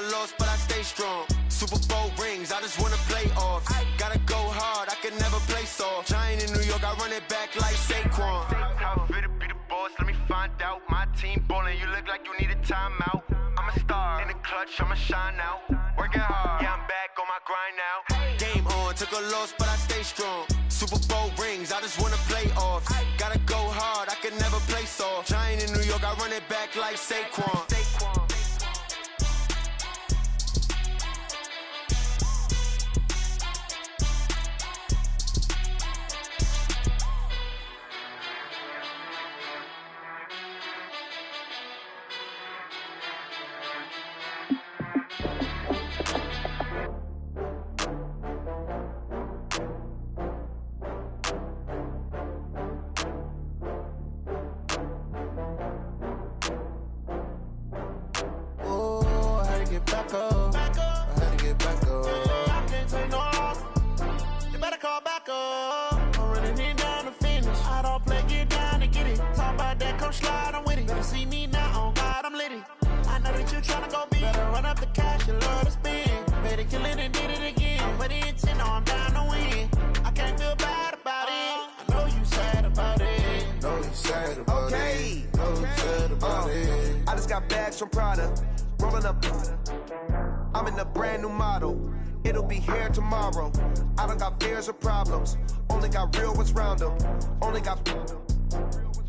a loss, but I stay strong. Super Bowl rings, I just wanna play off. Gotta go hard, I can never play soft. Giant in New York, I run it back like Saquon. How fit to be the boss, let me find out. My team ballin', you look like you need a timeout. I'm a star, in the clutch, I'ma shine out. Working hard, yeah, I'm back on my grind now. Game on, took a loss, but I stay strong. Super Bowl rings, I just wanna play off. Gotta go hard, I can never play soft. Giant in New York, I run it back like Saquon. Back up. I had to get back up. I can't take no loss. You better call back up. I'm running it down to finish. I don't play, get down to get it. Talk about that, come slide, I'm with it. Better see me now, on God, I'm litty. I know that you tryna go big. Better run up the cash, you love to spend. Better kill it and did it again. I'm with the intent, no, I'm down to win. I can't feel bad about it. I know you sad about it. Know you sad about it. Know you sad about it. I just got bags from Prada. Rolling up, I'm in a brand new model. It'll be here tomorrow. I don't got fears or problems. Only got real ones round them. Only got.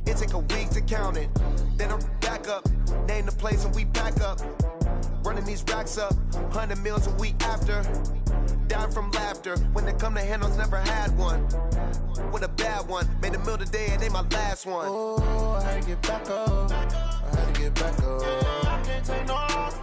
It take a week to count it. Then I'm back up. Name the place and we back up. Running these racks up. 100 meals a week after. Down from laughter. When they come to handles, never had one. With a bad one. Made a meal today and ain't my last one. Oh, I had to get back up. I had to get back up. I can't take no loss.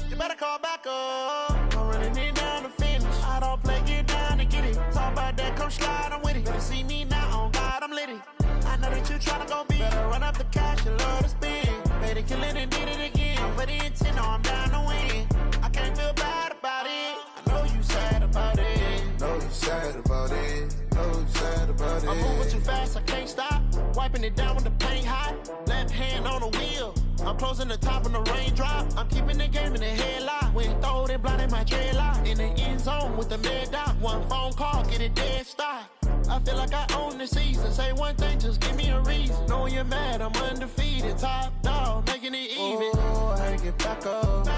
You better call back up. I'm running it down to finish. I don't play, get down to get it. Talk about that, come slide, I'm with it. Better see me now, on God, I'm litty. I know that you tryna go big. Better run up the cash, you love to spend. Better kill it and did it again. I'm with the intent, no, I'm down to win. I can't feel bad about it. I know you sad about it. Know you sad about it. Know you sad about it. I'm moving too fast, I can't stop. Wiping it down with the paint hot. Left hand on the wheel. I'm closing the top when the raindrop. I'm keeping the game in the headlock. When throw it blind in my dreadlock. In the end zone with the mad dot. One phone call, get it dead stop. I feel like I own the season. Say one thing, just give me a reason. Knowing you're mad, I'm undefeated. Top dog, making it even. Oh, I had to get back up. I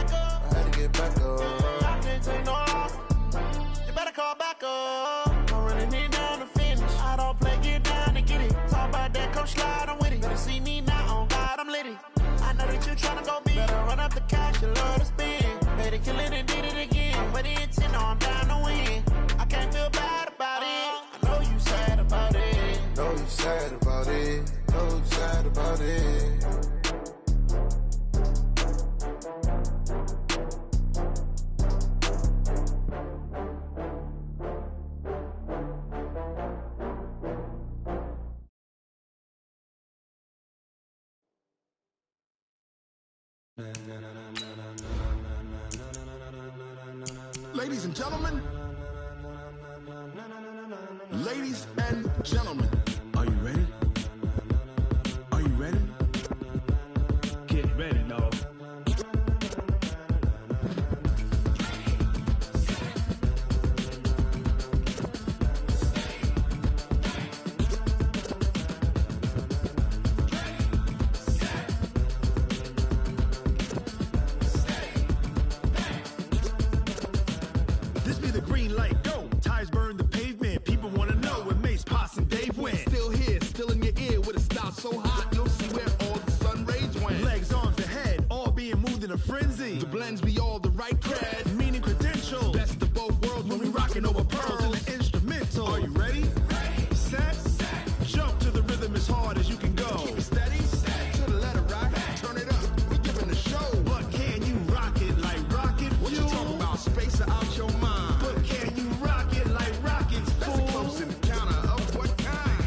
had to get back up. I can't take no loss. You better call back up. I'm running it down to finish. I don't play, get down to get it. Talk about that, come slide, I'm with it. Better see me now, on God, I'm litty. I know that you tryna go big. Better run up the cash, you love to spend. Better kill it and did it again. I'm with the intent, no, I'm down to win. I can't feel bad about it. I know you sad about it. Know you sad about it. Know you sad about it. Ladies and gentlemen, ladies and gentlemen, are you ready? Are you ready? Get ready, dog. This be the green light, go. Tires burn the pavement. People want to know where Mace, Poss, and Dave went. Still here, still in your ear with a style so hot, you'll see where all the sun rays went. Legs, arms, and head, all being moved in a frenzy. The blends be all the right cred, meaning credentials. Best of both worlds when we rockin' over pearls in the instrumental. Are you ready? Set. Jump to the rhythm as hard as you can go. Keep it steady. To the letter rock. Turn it up. We giving a show. But can you rock it like rocket fuel? What you talking about? Space out your mind. But can you rock it like rockets, fool? That's a close encounter of what kind?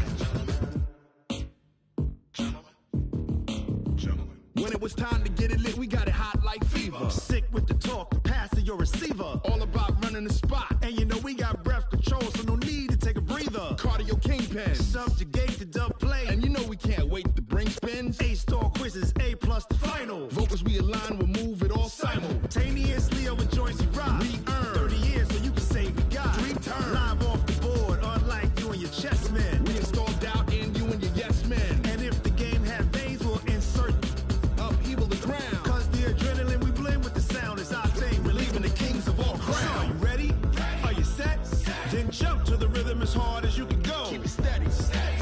Gentlemen. When it was time to get it lit, we got it hot like fever. Sick with the talk, passing your receiver. All about running the spot. And you know we got breath control, so no need to take a breather. Cardio kingpin, subjugate the dub play. And you know we can't wait to bring spins. A-star quizzes, A+ the final. Vocals we align, we'll move it all simultaneous. joints you rock. We earn 30 years so you can say we got 3 turns. Live off the board, unlike you and your chess men. We install doubt in you and your yes men. And if the game had veins, we'll insert upheaval the ground. Cause the adrenaline we blend with the sound is our thing. Relieving the kings of all crowns. So are you ready? Are you set? Then jump to the rhythm as hard as you can go. Keep it steady,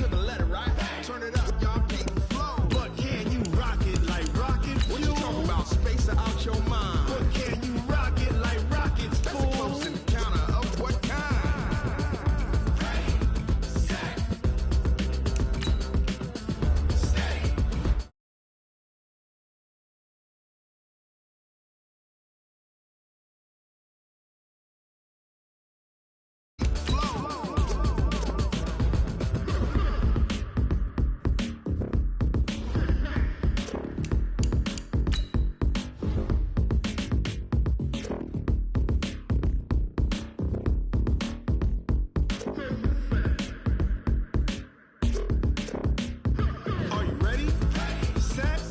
to the letter, right? Turn it up, y'all keep the flow. But can you rock it like rocket fuel? What you talking about? Space out your mind. But can you rock it like rockets, fool? That's a close encounter of what kind? Ready, set, steady. Are you ready? Set,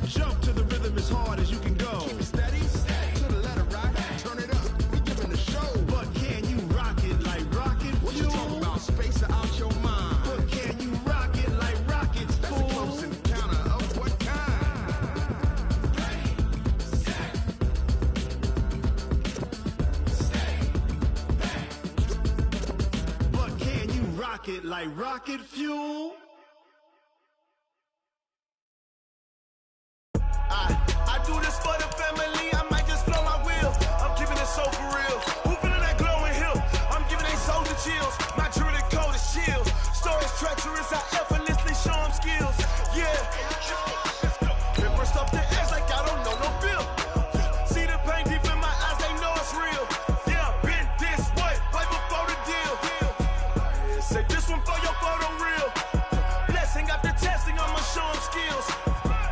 jump to the rhythm as hard as you can go. Keep it steady, to the letter, right? Turn it up, we giving the show. But can you rock it like rocket fuel? What you talking about? Space out your mind. But can you rock it like rockets, fool? That's a close encounter of what kind? Ready, set, steady, but can you rock it like rocket fuel? I do this for the family, I might just blow my wheels. I'm keeping it so for real. Who feeling that glowing hill? I'm giving they soldier chills. My jewelry coat is chills. Stories treacherous, I effortlessly show them skills. Yeah. Been brushed up the edge like I don't know no bill. See the pain deep in my eyes, they know it's real. Yeah, been this way, way before the deal. Say this one for your photo reel. Blessing after testing, I'ma show them skills.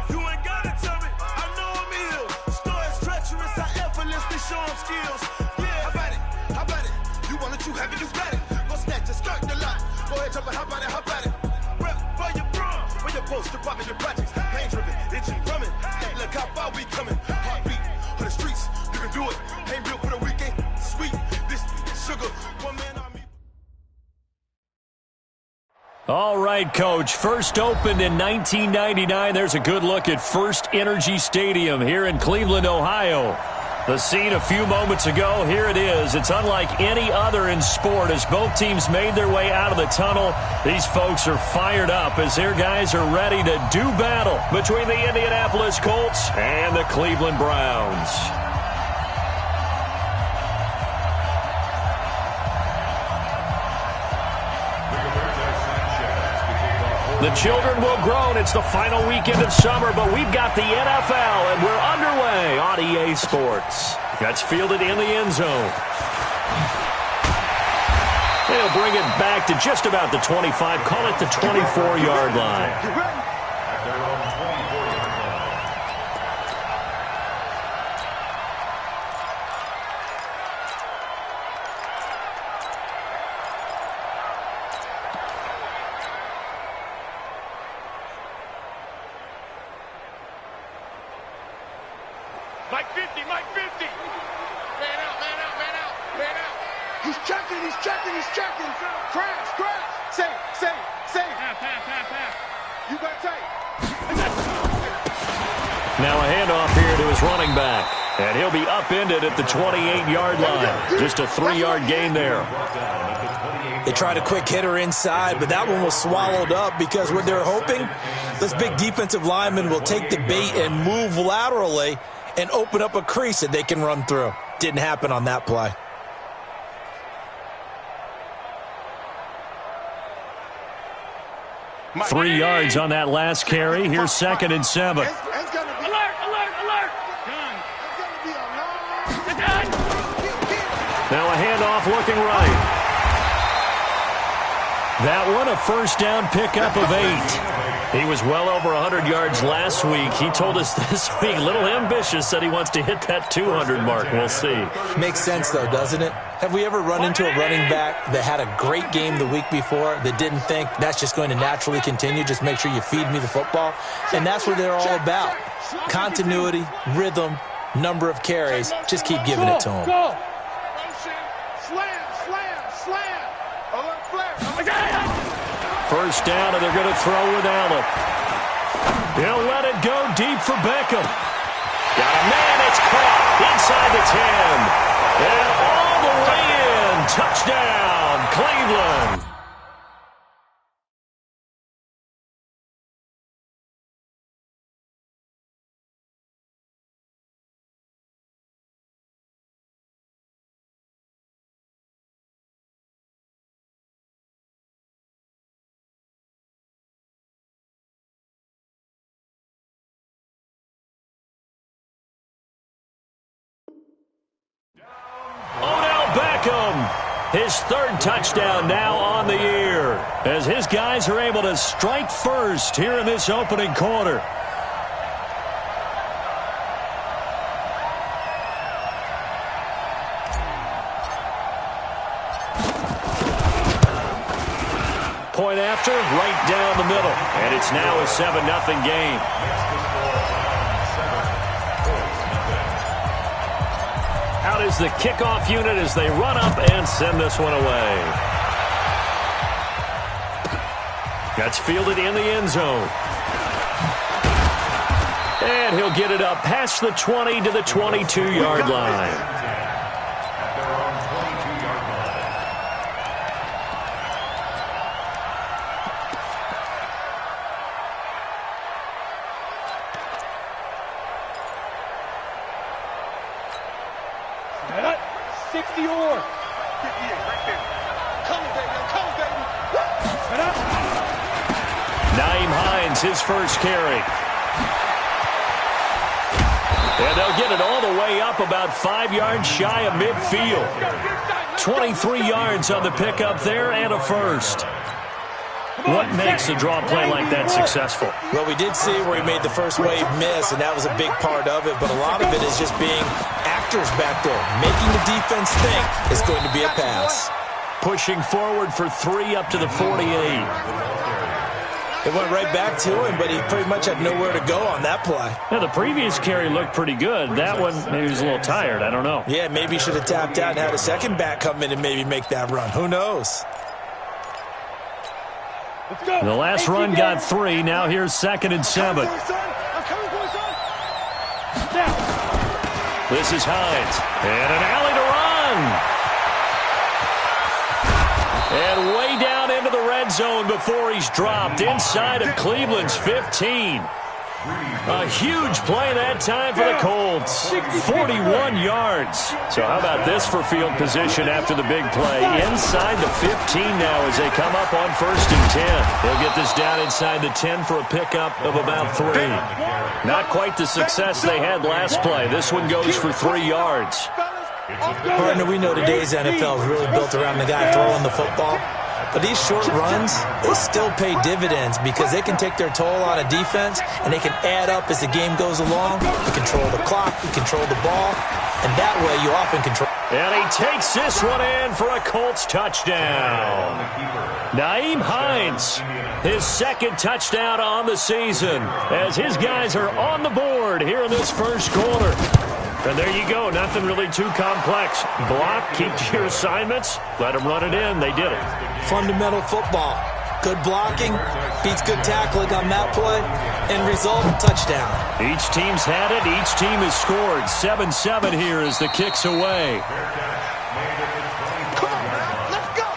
You ain't gotta tell me, I know I'm ill. Stories treacherous, I effortlessly show them skills. Yeah, how about it? How about it? You want it, you have it, you got it. Go snatch it, skirt the lot. Go ahead, jump it, how about it? How about it? Rep where you from? Where you post, you're popping your projects. Pain driven, itching, drumming. Hey, look how far we coming. Heartbeat on the streets, you can do it. Ain't built for the weekend. Sweet, this sugar, one man on me. All right, Coach. First opened in 1999. There's a good look at First Energy Stadium here in Cleveland, Ohio. The scene a few moments ago, here it is. It's unlike any other in sport as both teams made their way out of the tunnel. These folks are fired up as their guys are ready to do battle between the Indianapolis Colts and the Cleveland Browns. The children will groan. It's the final weekend of summer, but we've got the NFL, and we're underway on EA Sports. That's fielded in the end zone. They'll bring it back to just about the 25, call it the 24-yard line. Mike 50, Mike 50. Man out, man out, man out, man out. He's checking, he's checking, he's checking. Crash, crash. Safe. Pass. You got tape. Now a handoff here to his running back. And he'll be upended at the 28-yard line. Just a 3-yard gain there. They tried a quick hitter inside, but that one was swallowed up because what they're hoping, this big defensive lineman will take the bait and move laterally and open up a crease that they can run through. Didn't happen on that play. Three yards on that last carry. Here's 2nd and 7. Alert! Done! Now a handoff looking right. That one a first down pickup of 8. He was well over 100 yards last week. He told us this week, a little ambitious, said he wants to hit that 200 mark. We'll see. Makes sense, though, doesn't it? Have we ever run into a running back that had a great game the week before that didn't think that's just going to naturally continue, just make sure you feed me the football? And that's what they're all about. Continuity, rhythm, number of carries. Just keep giving it to him. Go. Slam, slam, slam. Alert flare. First down, and they're going to throw with Allen. He'll let it go deep for Beckham. Got a man, it's caught inside the 10. And all the way in. Touchdown, Cleveland. His third touchdown now on the year as his guys are able to strike first here in this opening quarter. Point after, right down the middle. And it's now a 7-0 game. Out is the kickoff unit as they run up and send this one away. That's fielded in the end zone. And he'll get it up past the 20 to the 22-yard line. His first carry. And they'll get it all the way up about 5 yards shy of midfield. 23 yards on the pickup there and a first. What makes a draw play like that successful? Well, we did see where he made the first wave miss, and that was a big part of it, but a lot of it is just being actors back there. Making the defense think it's going to be a pass. Pushing forward for 3 up to the 48. It went right back to him, but he pretty much had nowhere to go on that play. Yeah, the previous carry looked pretty good. That one, maybe he was a little tired. I don't know. Yeah, maybe he should have tapped out and had a second back come in and maybe make that run. Who knows? The last run got 3. Now here's 2nd and 7. This is Hines. And an alley to run. And way down into the red zone before he's dropped inside of Cleveland's 15. A huge play that time for the Colts. 41 yards. So how about this for field position after the big play? Inside the 15 now as they come up on 1st and 10. They'll get this down inside the 10 for a pickup of about 3. Not quite the success they had last play. This one goes for 3 yards. Partner, we know today's NFL is really built around the guy throwing the football. But these short runs, they still pay dividends because they can take their toll on a defense and they can add up as the game goes along. You control the clock, you control the ball, and that way you often control. And he takes this one in for a Colts touchdown. Nyheim Hines, his 2nd touchdown on the season as his guys are on the board here in this first quarter. And there you go. Nothing really too complex. Block, keep to your assignments, let them run it in. They did it. Fundamental football. Good blocking, beats good tackling on that play, and result, touchdown. Each team's had it. Each team has scored. 7-7 here as the kick's away. Come on, man. Let's go.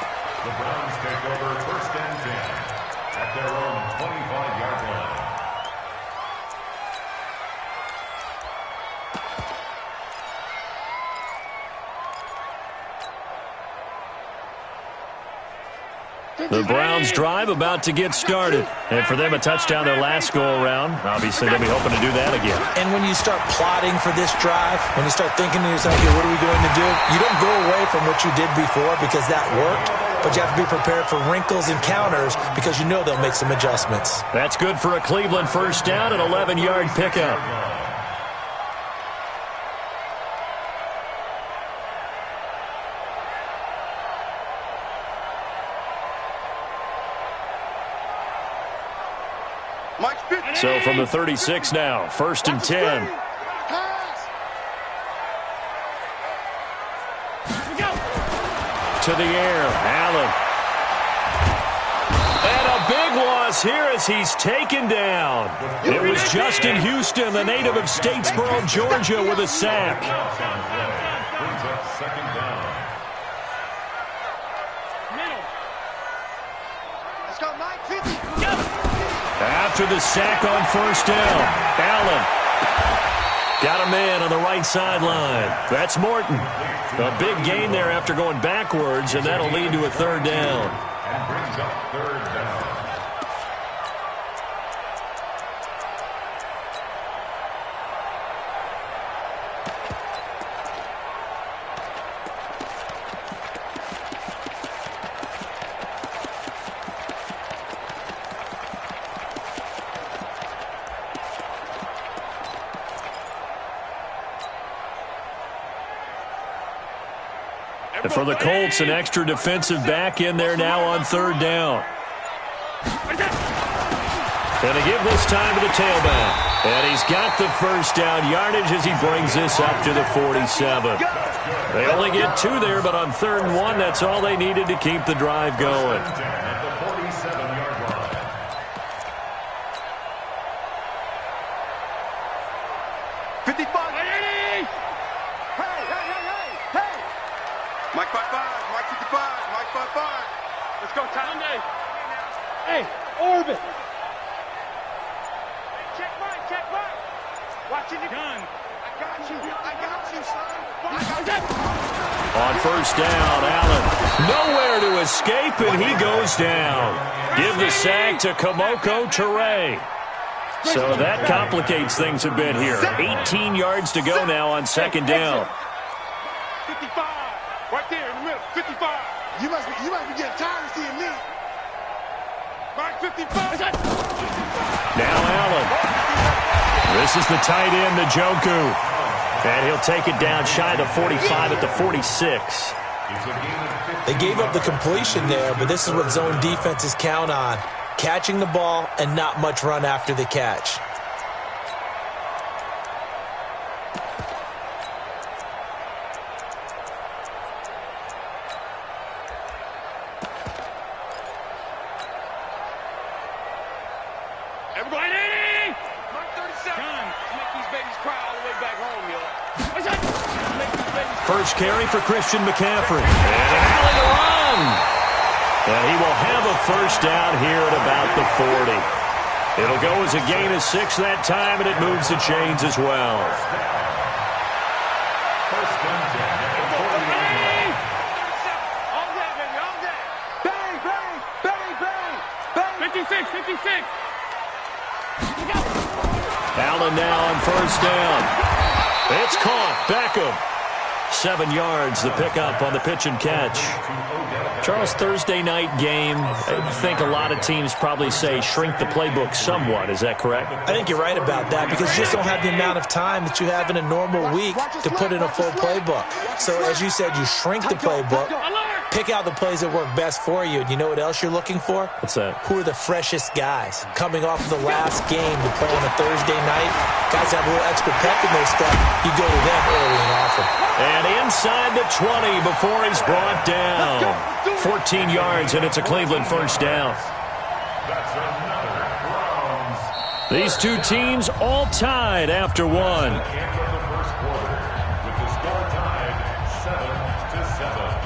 The Browns take over 1st and 10 at their own 25-yard line. The Browns drive about to get started. And for them, a touchdown their last go-around. Obviously, they'll be hoping to do that again. And when you start plotting for this drive, when you start thinking to yourself, okay, what are we going to do? You don't go away from what you did before because that worked, but you have to be prepared for wrinkles and counters because you know they'll make some adjustments. That's good for a Cleveland first down, an 11-yard pickup. Mike's 50. So from the 36 now, 1st and 10. to the air. Allen. And a big loss here as he's taken down. It was Justin Houston, the native of Statesboro, Georgia, with a sack. After the sack on first down, Allen got a man on the right sideline. That's Morton. A big gain there after going backwards, and that'll lead to a third down. And brings up third down. And for the Colts, an extra defensive back in there now on third down. And a give this time to the tailback. And he's got the first down yardage as he brings this up to the 47. They only get 2 there, but on 3rd and 1, that's all they needed to keep the drive going. At the 47-yard line. Mike 5-5, Mike 55, Mike 5-5. Let's go, Tom. Hey, orbit. Check Mike. Watching the gun. I got you, son. On first down, Allen nowhere to escape, and he goes down. Give the sack to Kamoko Toure. So that complicates things a bit here. 18 yards to go now on 2nd down. 55. Right there in the middle, 55. You must be getting tired of seeing me. Mark 55. Now Allen. This is the tight end, Njoku. And he'll take it down shy of the 45 at the 46. They gave up the completion there, but this is what zone defenses count on. Catching the ball and not much run after the catch. First carry for Christian McCaffrey. And an alley to run. And he will have a first down here at about the 40. It'll go as a gain of 6 that time, and it moves the chains as well. First and 10 at the 40-yard line. All that, baby, all that. Bang, bang, bang, bang, bang. 56. Allen now on first down. It's caught. Beckham. 7 yards, the pickup on the pitch and catch. Charles, Thursday night game, I think a lot of teams probably say shrink the playbook somewhat. Is that correct? I think you're right about that because you just don't have the amount of time that you have in a normal week to put in a full playbook. So as you said, you shrink the playbook, pick out the plays that work best for you. And you know what else you're looking for? What's that? Who are the freshest guys coming off of the last game to play on a Thursday night? Guys have a little extra pep in their step. You go to them early and often. And inside the 20 before he's brought down. 14 yards, and it's a Cleveland first down. That's another Browns. These two teams all tied after one. End of the first quarter with the score tied 7-7.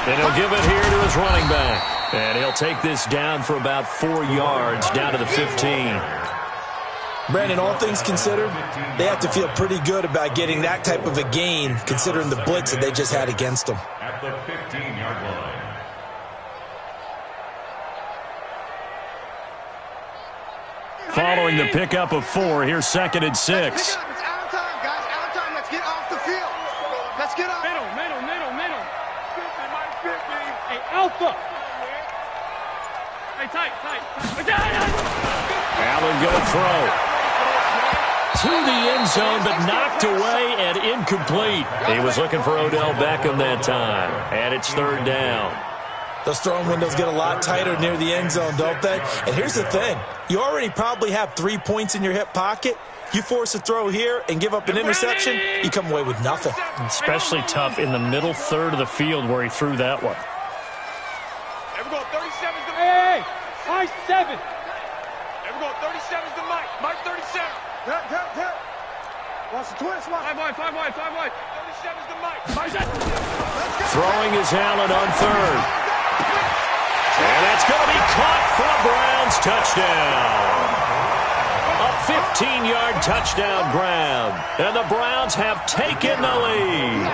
And he'll give it here to his running back. And he'll take this down for about 4 yards, down to the 15. Brandon, all things considered, they have to feel pretty good about getting that type of a gain, considering the blitz that they just had against them. At the 15-yard line. Following the pickup of 4, here's 2nd and 6. It's out of time, guys. Out of time. Let's get off the field. Alpha. Hey, tight. Allen going to throw. To the end zone, but knocked away and incomplete. He was looking for Odell Beckham that time, and it's third down. Those throwing windows get a lot tighter near the end zone, don't they? And here's the thing. You already probably have 3 points in your hip pocket. You force a throw here and give up an interception, you come away with nothing. Especially tough in the middle third of the field where he threw that one. There we go, 37's the Hey, high 7. There we go, 37's the Mike. Mike 37. Tap. Watch the twist. 5 wide. 37's the Mike. Throwing is Allen on third. And that's going to be caught for a Browns touchdown. A 15-yard touchdown grab. And the Browns have taken the lead.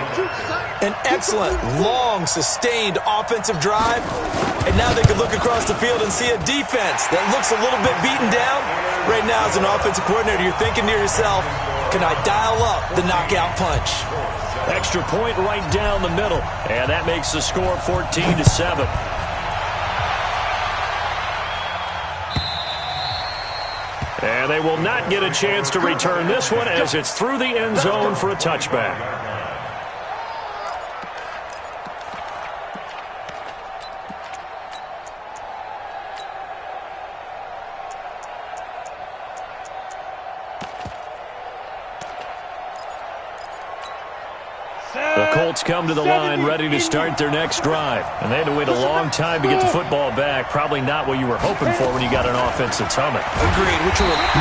An excellent, long, sustained offensive drive. And now they can look across the field and see a defense that looks a little bit beaten down. Right now, as an offensive coordinator, you're thinking to yourself, can I dial up the knockout punch? Extra point right down the middle. And that makes the score 14-7. And they will not get a chance to return this one as it's through the end zone for a touchback. The Colts come to the line ready to start their next drive. And they had to wait a long time to get the football back. Probably not what you were hoping for when you got an offense that's humming. Agreed.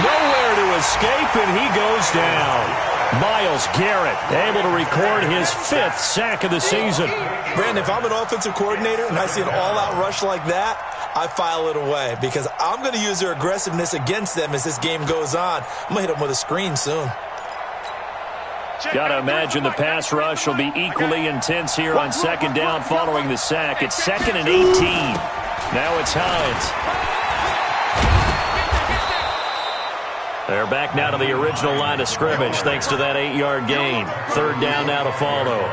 Nowhere to escape, and he goes down. Myles Garrett able to record his 5th sack of the season. Brandon, if I'm an offensive coordinator and I see an all-out rush like that, I file it away because I'm going to use their aggressiveness against them as this game goes on. I'm going to hit them with a screen soon. Got to imagine the pass rush will be equally intense here on second down following the sack. It's 2nd and 18. Now it's Hines. They're back now to the original line of scrimmage thanks to that 8-yard gain. Third down now to follow.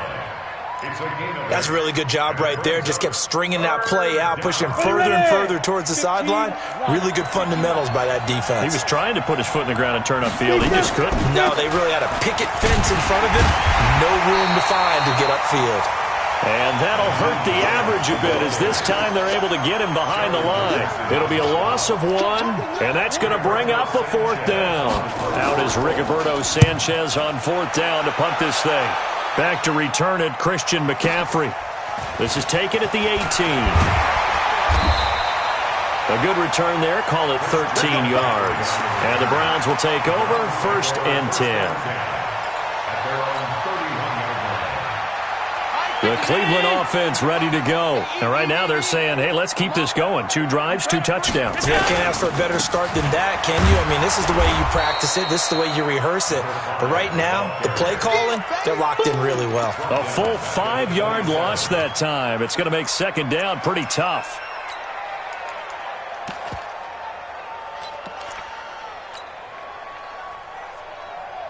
That's a really good job right there. Just kept stringing that play out, pushing further and further towards the sideline. Really good fundamentals by that defense. He was trying to put his foot in the ground and turn upfield. He just couldn't. No, they really had a picket fence in front of him. No room to find to get upfield. And that'll hurt the average a bit as this time they're able to get him behind the line. It'll be a loss of 1, and that's going to bring up a 4th down. Out is Rigoberto Sanchez on 4th down to punt this thing. Back to return it, Christian McCaffrey. This is taken at the 18. A good return there, call it 13 yards. And the Browns will take over, 1st and 10. The Cleveland offense ready to go. And right now they're saying, hey, let's keep this going. 2 drives, 2 touchdowns. Yeah, can't ask for a better start than that, can you? I mean, this is the way you practice it. This is the way you rehearse it. But right now, the play calling, they're locked in really well. A full 5-yard loss that time. It's going to make second down pretty tough.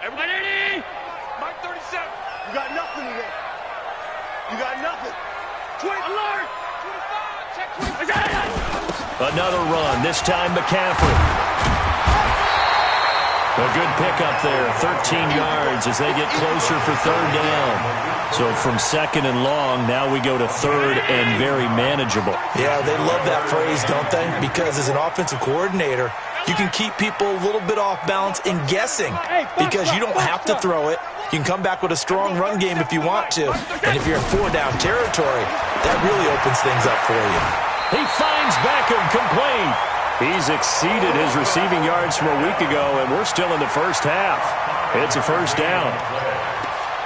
Everybody ready? Mike 37. You got nothing today. You got nothing. 20. Alert. 25. Check 20. Another run, this time McCaffrey. A good pickup there, 13 yards as they get closer for third down. So from 2nd and long, now we go to 3rd and very manageable. Yeah, they love that phrase, don't they? Because as an offensive coordinator, you can keep people a little bit off balance in guessing because you don't have to throw it. You can come back with a strong run game if you want to. And if you're in 4-down territory, that really opens things up for you. He finds Beckham complete. He's exceeded his receiving yards from a week ago, and we're still in the first half. It's a 1st down.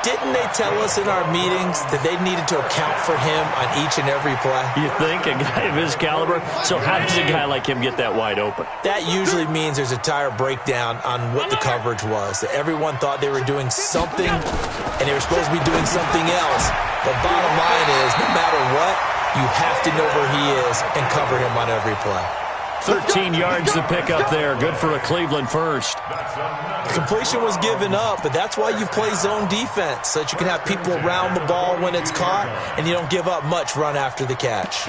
Didn't they tell us in our meetings that they needed to account for him on each and every play? You think? A guy of his caliber? So how does a guy like him get that wide open? That usually means there's a entire breakdown on what the coverage was. That everyone thought they were doing something, and they were supposed to be doing something else. But bottom line is, no matter what, you have to know where he is and cover him on every play. 13 yards to pick up there. Good for a Cleveland first. Completion was given up, but that's why you play zone defense, so that you can have people around the ball when it's caught, and you don't give up much run after the catch.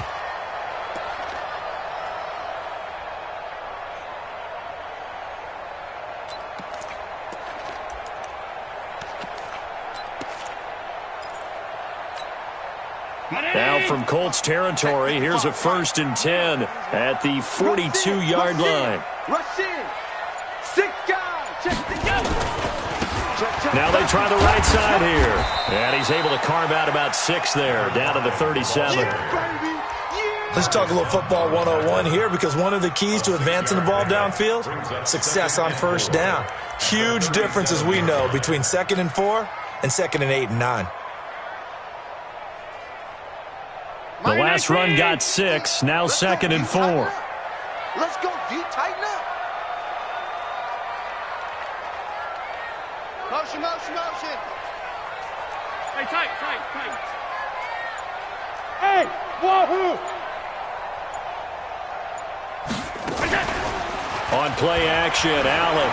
Now from Colts territory, here's a 1st and 10 at the 42-yard line. Rush in. 6 guys. Now they try the right side here. And he's able to carve out about 6 there, down to the 37. Let's talk a little football 101 here, because one of the keys to advancing the ball downfield, success on 1st down. Huge difference, as we know, between 2nd and 4 and 2nd and 8 and 9. The last run got 6, now 2nd and 4. Let's go, D. Tighten up. Motion, motion, motion. Hey, tight. Hey, wahoo! On play action, Allen.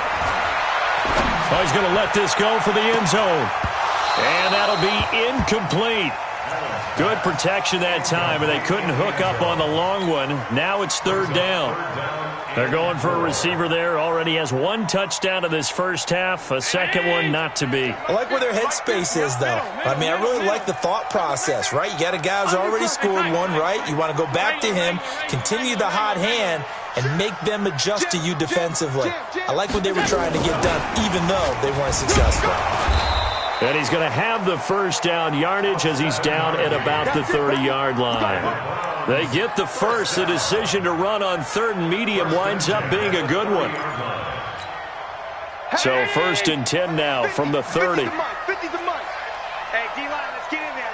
Oh, he's going to let this go for the end zone. And that'll be incomplete. Good protection that time, and they couldn't hook up on the long one. Now it's 3rd down. They're going for a receiver there. Already has 1 touchdown in this first half. A second one not to be. I like where their headspace is, though. I mean, I really like the thought process, right? You got a guy who's already scored 1, right? You want to go back to him, continue the hot hand, and make them adjust to you defensively. I like what they were trying to get done, even though they weren't successful. And he's going to have the 1st down yardage as he's down at about the 30-yard line. They get the first. The decision to run on 3rd and medium winds up being a good one. So 1st and 10 now from the 30. 50 the mic. Hey, D-line, let's get in there.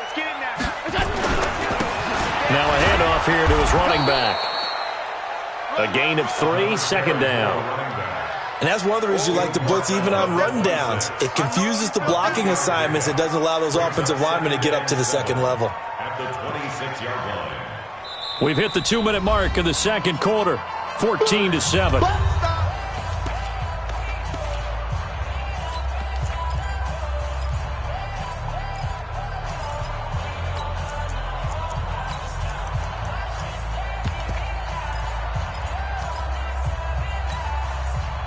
Now a handoff here to his running back. A gain of 3, 2nd down. And that's one of the reasons you like to blitz even on rundowns. It confuses the blocking assignments. It doesn't allow those offensive linemen to get up to the 2nd level. At the 26-yard line. We've hit the 2-minute mark of the 2nd quarter. 14-7.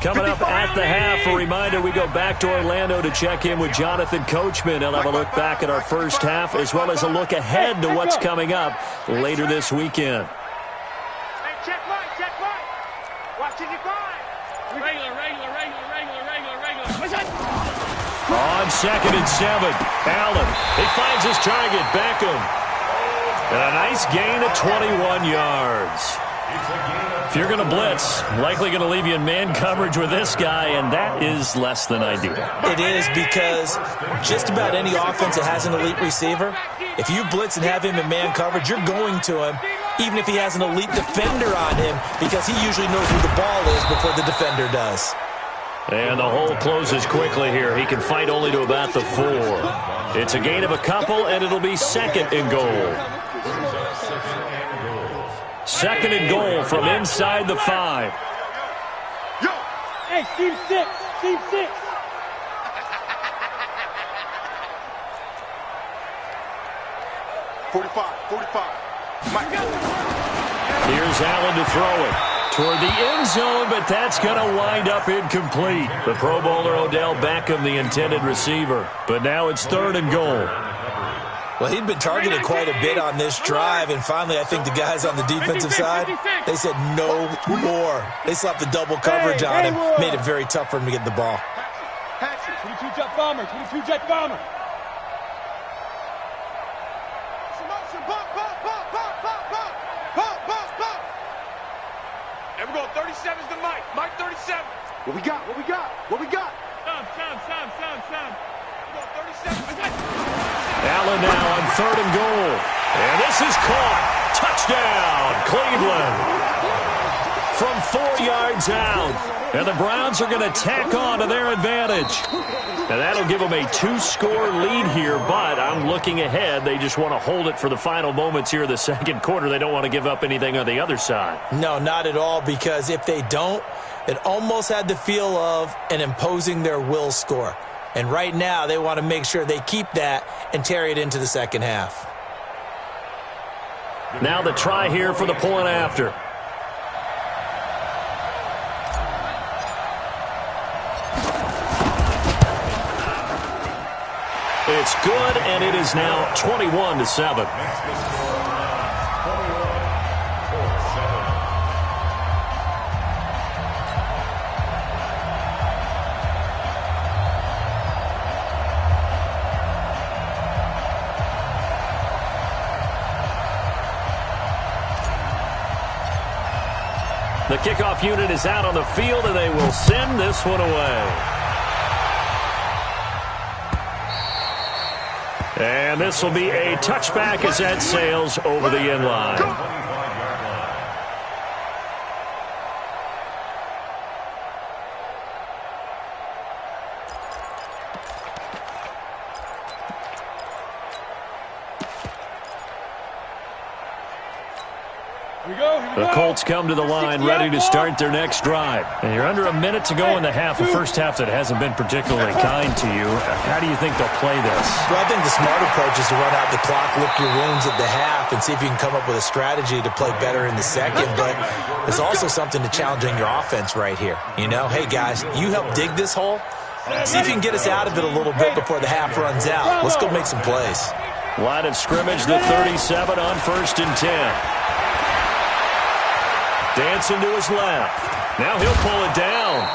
Coming up at the half, a reminder, we go back to Orlando to check in with Jonathan Coachman. He'll have a look back at our first half, as well as a look ahead to what's coming up later this weekend. Hey, check right. Watching your grind. Regular. On 2nd and 7, Allen. He finds his target, Beckham. And a nice gain of 21 yards. If you're going to blitz, likely going to leave you in man coverage with this guy, and that is less than ideal. It is, because just about any offense that has an elite receiver, if you blitz and have him in man coverage, you're going to him, even if he has an elite defender on him, because he usually knows where the ball is before the defender does. And the hole closes quickly here. He can fight only to about the 4. It's a gain of a couple, and it'll be 2nd and goal. 2nd and goal from inside the 5. Yo! Hey, Team 6. 45. Mike. Here's Allen to throw it toward the end zone, but that's going to wind up incomplete. The Pro Bowler Odell Beckham, the intended receiver. But now it's 3rd and goal. Well, he'd been targeted quite a bit on this drive, and finally I think the guys on the defensive side, they said no more. They slapped the double coverage on him, made it very tough for him to get the ball. 22-jet bomber. And we're going 37's the Mike. Mike 37. What we got? Sound. We're going 37. Allen now on 3rd and goal. And this is caught. Touchdown, Cleveland. From 4 yards out. And the Browns are going to tack on to their advantage. And that'll give them a 2-score lead here, but I'm looking ahead. They just want to hold it for the final moments here of the 2nd quarter. They don't want to give up anything on the other side. No, not at all, because if they don't, it almost had the feel of an imposing their will score. And right now, they want to make sure they keep that and carry it into the 2nd half. Now the try here for the point after. It's good, and it is now 21-7. The kickoff unit is out on the field, and they will send this one away. And this will be a touchback as that sails over the end line. The Colts come to the line ready to start their next drive. And you're under a minute to go in the half, a first half that hasn't been particularly kind to you. How do you think they'll play this? Well, I think the smart approach is to run out the clock, lick your wounds at the half, and see if you can come up with a strategy to play better in the second. But there's also something to challenging your offense right here. You know, hey, guys, you help dig this hole. See if you can get us out of it a little bit before the half runs out. Let's go make some plays. Line of scrimmage, the 37 on 1st and 10. Dancing to his left. Now he'll pull it down.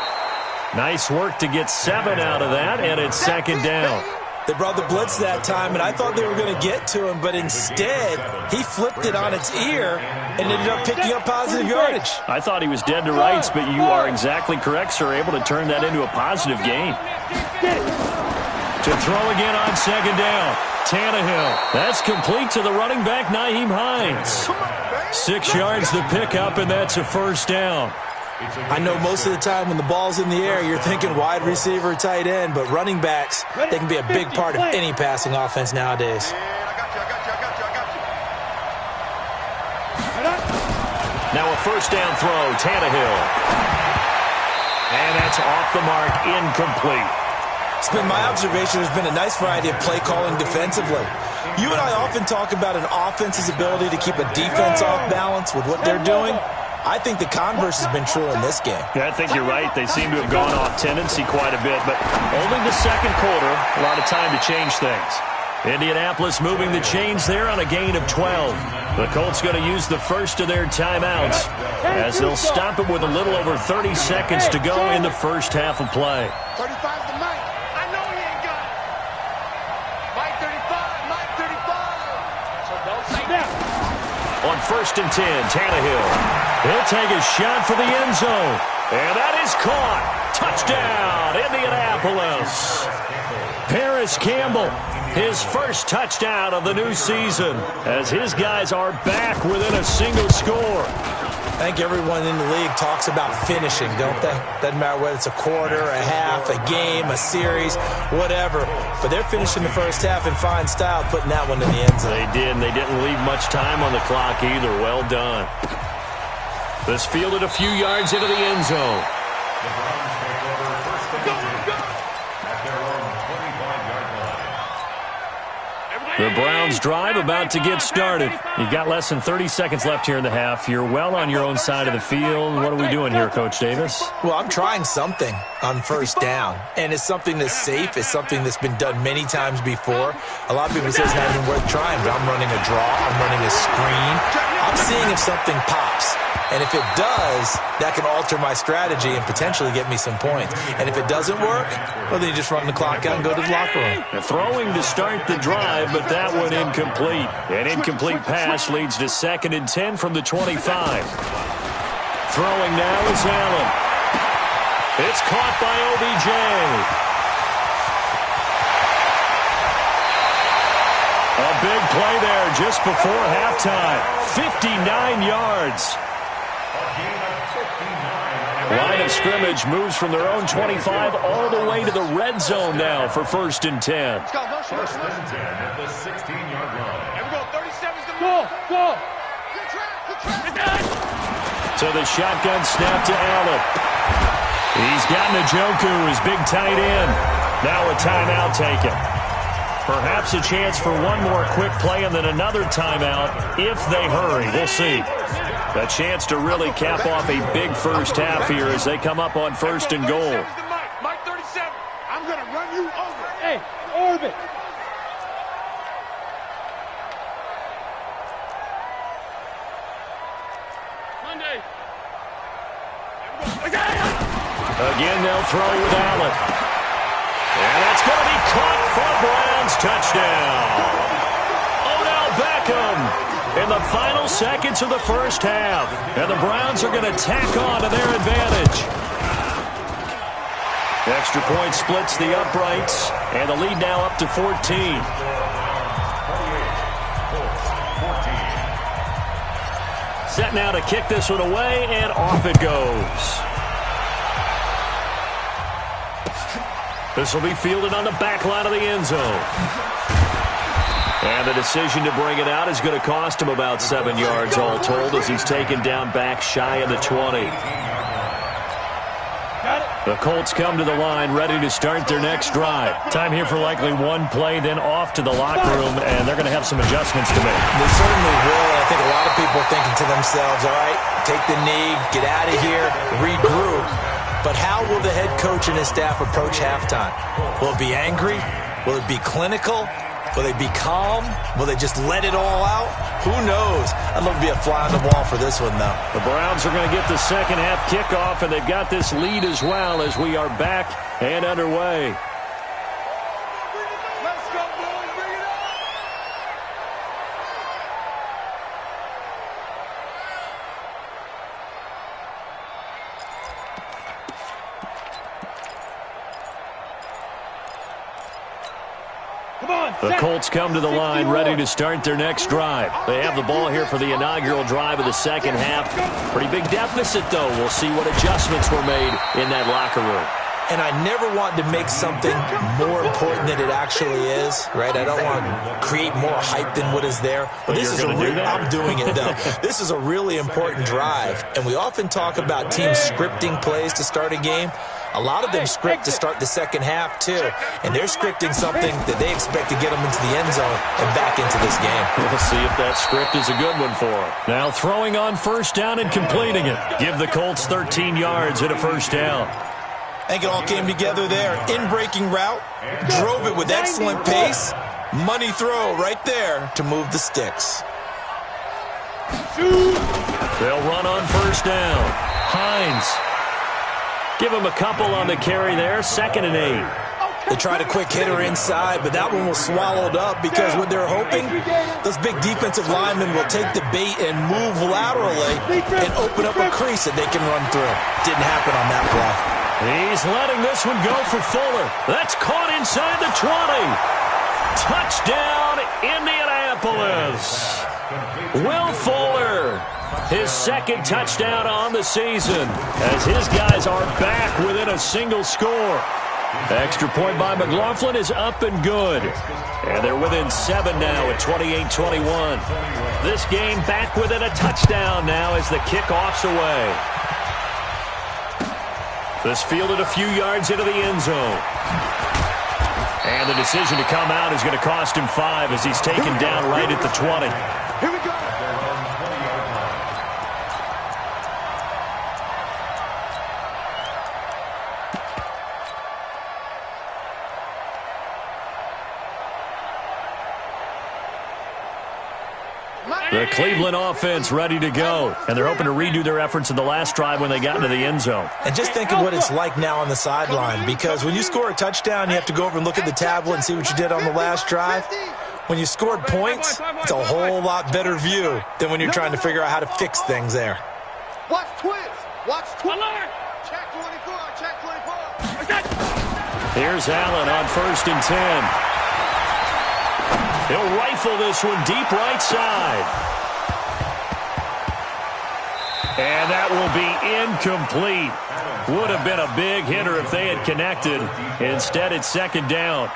Nice work to get 7 out of that, and it's 2nd down. They brought the blitz that time, and I thought they were going to get to him, but instead he flipped it on its ear and ended up picking up positive yardage. I thought he was dead to rights, but you are exactly correct, sir, able to turn that into a positive gain. To throw again on 2nd down. Tannehill. That's complete to the running back, Nyheim Hines. 6 yards the pickup, and that's a 1st down. I know most of the time when the ball's in the air, you're thinking wide receiver, tight end, but running backs, they can be a big part of any passing offense nowadays. Now a 1st down throw, Tannehill. And that's off the mark, incomplete. It's been my observation there's been a nice variety of play calling defensively. You and I often talk about an offense's ability to keep a defense off balance with what they're doing. I think the converse has been true in this game. Yeah, I think you're right. They seem to have gone off tendency quite a bit, but only the 2nd quarter, a lot of time to change things. Indianapolis moving the chains there on a gain of 12. The Colts going to use the first of their timeouts as they'll stop it with a little over 30 seconds to go in the first half of play. 35 to Mike. I know he ain't got it. Mike 35, Mike 35. So don't say that. On 1st and 10, Tannehill. He'll take a shot for the end zone. And that is caught. Touchdown, Indianapolis. Paris Campbell, his first touchdown of the new season, as his guys are back within a single score. I think everyone in the league talks about finishing, don't they? Doesn't matter whether it's a quarter, a half, a game, a series, whatever. But they're finishing the first half in fine style, putting that one in the end zone. They did, and they didn't leave much time on the clock either. Well done. This fielded a few yards into the end zone. The Browns drive about to get started. You've got less than 30 seconds left here in the half. You're well on your own side of the field. What are we doing here, Coach Davis? Well, I'm trying something on 1st down, and it's something that's safe. It's something that's been done many times before. A lot of people say it's not even worth trying, but I'm running a draw. I'm running a screen. I'm seeing if something pops. And if it does, that can alter my strategy and potentially get me some points. And if it doesn't work, well, then you just run the clock out and go to the locker room. The throwing to start the drive, but that one incomplete. An incomplete pass leads to 2nd and 10 from the 25. Throwing now is Allen. It's caught by OBJ. A big play there just before halftime. 59 yards. Line of scrimmage moves from their own 25 all the way to the red zone now for 1st and 10. Let's go. 1st and 10 at the 16-yard line. Here we go. 37's the move. Go. Good track. So the shotgun snap to Allen. He's got Junkie, his big tight end. Now a timeout taken. Perhaps a chance for one more quick play and then another timeout if they hurry. We'll see. A chance to really cap off a big first half here as they come up on 1st and goal. Mike 37. I'm going to run you over. Hey, orbit. throw with Allen. And that's going to be caught for the Browns. Touchdown. Odell Beckham in the final seconds of the first half. And the Browns are going to tack on to their advantage. Extra point splits the uprights. And the lead now up to 14. Set now to kick this one away, and off it goes. This will be fielded on the back line of the end zone. And the decision to bring it out is going to cost him about 7 yards all told as he's taken down back shy of the 20. The Colts come to the line ready to start their next drive. Time here for likely one play, then off to the locker room, and they're going to have some adjustments to make. They certainly will, and I think a lot of people are thinking to themselves, all right, take the knee, get out of here, regroup. But how will the head coach and his staff approach halftime? Will it be angry? Will it be clinical? Will they be calm? Will they just let it all out? Who knows? I'd love to be a fly on the wall for this one, though. The Browns are going to get the second half kickoff, and they've got this lead as well as we are back and underway. Let's go, boys. Bring it on. The Colts come to the line ready to start their next drive. They have the ball here for the inaugural drive of the second half. Pretty big deficit, though. We'll see what adjustments were made in that locker room. And I never want to make something more important than it actually is, right? I don't want to create more hype than what is there. But this is I'm doing it, though. This is a really important drive. And we often talk about teams scripting plays to start a game. A lot of them script to start the second half, too. And they're scripting something that they expect to get them into the end zone and back into this game. We'll see if that script is a good one for them. Now throwing on first down and completing it. Give the Colts 13 yards and a first down. I think it all came together there. In-breaking route, drove it with excellent pace. Money throw right there to move the sticks. They'll run on first down. Hines. Give him a couple on the carry there. 2nd and 8. They tried a quick hitter inside, but that one was swallowed up because what they're hoping, those big defensive linemen will take the bait and move laterally and open up a crease that they can run through. Didn't happen on that play. He's letting this one go for Fuller. That's caught inside the 20. Touchdown, Indianapolis. Will Fuller, his second touchdown on the season, as his guys are back within a single score. Extra point by McLaughlin is up and good. And they're within 7 now at 28-21. This game back within a touchdown now as the kickoff's away. This fielded a few yards into the end zone. And the decision to come out is going to cost him 5 as he's taken down right at the 20. Here we go. The Cleveland offense ready to go. And they're hoping to redo their efforts in the last drive when they got into the end zone. And just think of what it's like now on the sideline, because when you score a touchdown, you have to go over and look at the tablet and see what you did on the last drive. When you scored points, it's a whole lot better view than when you're trying to figure out how to fix things there. Watch twins. Watch twins. Check 24. Check 24. Here's Allen on 1st and 10. He'll rifle this one deep right side. And that will be incomplete. Would have been a big hitter if they had connected. Instead, it's 2nd down.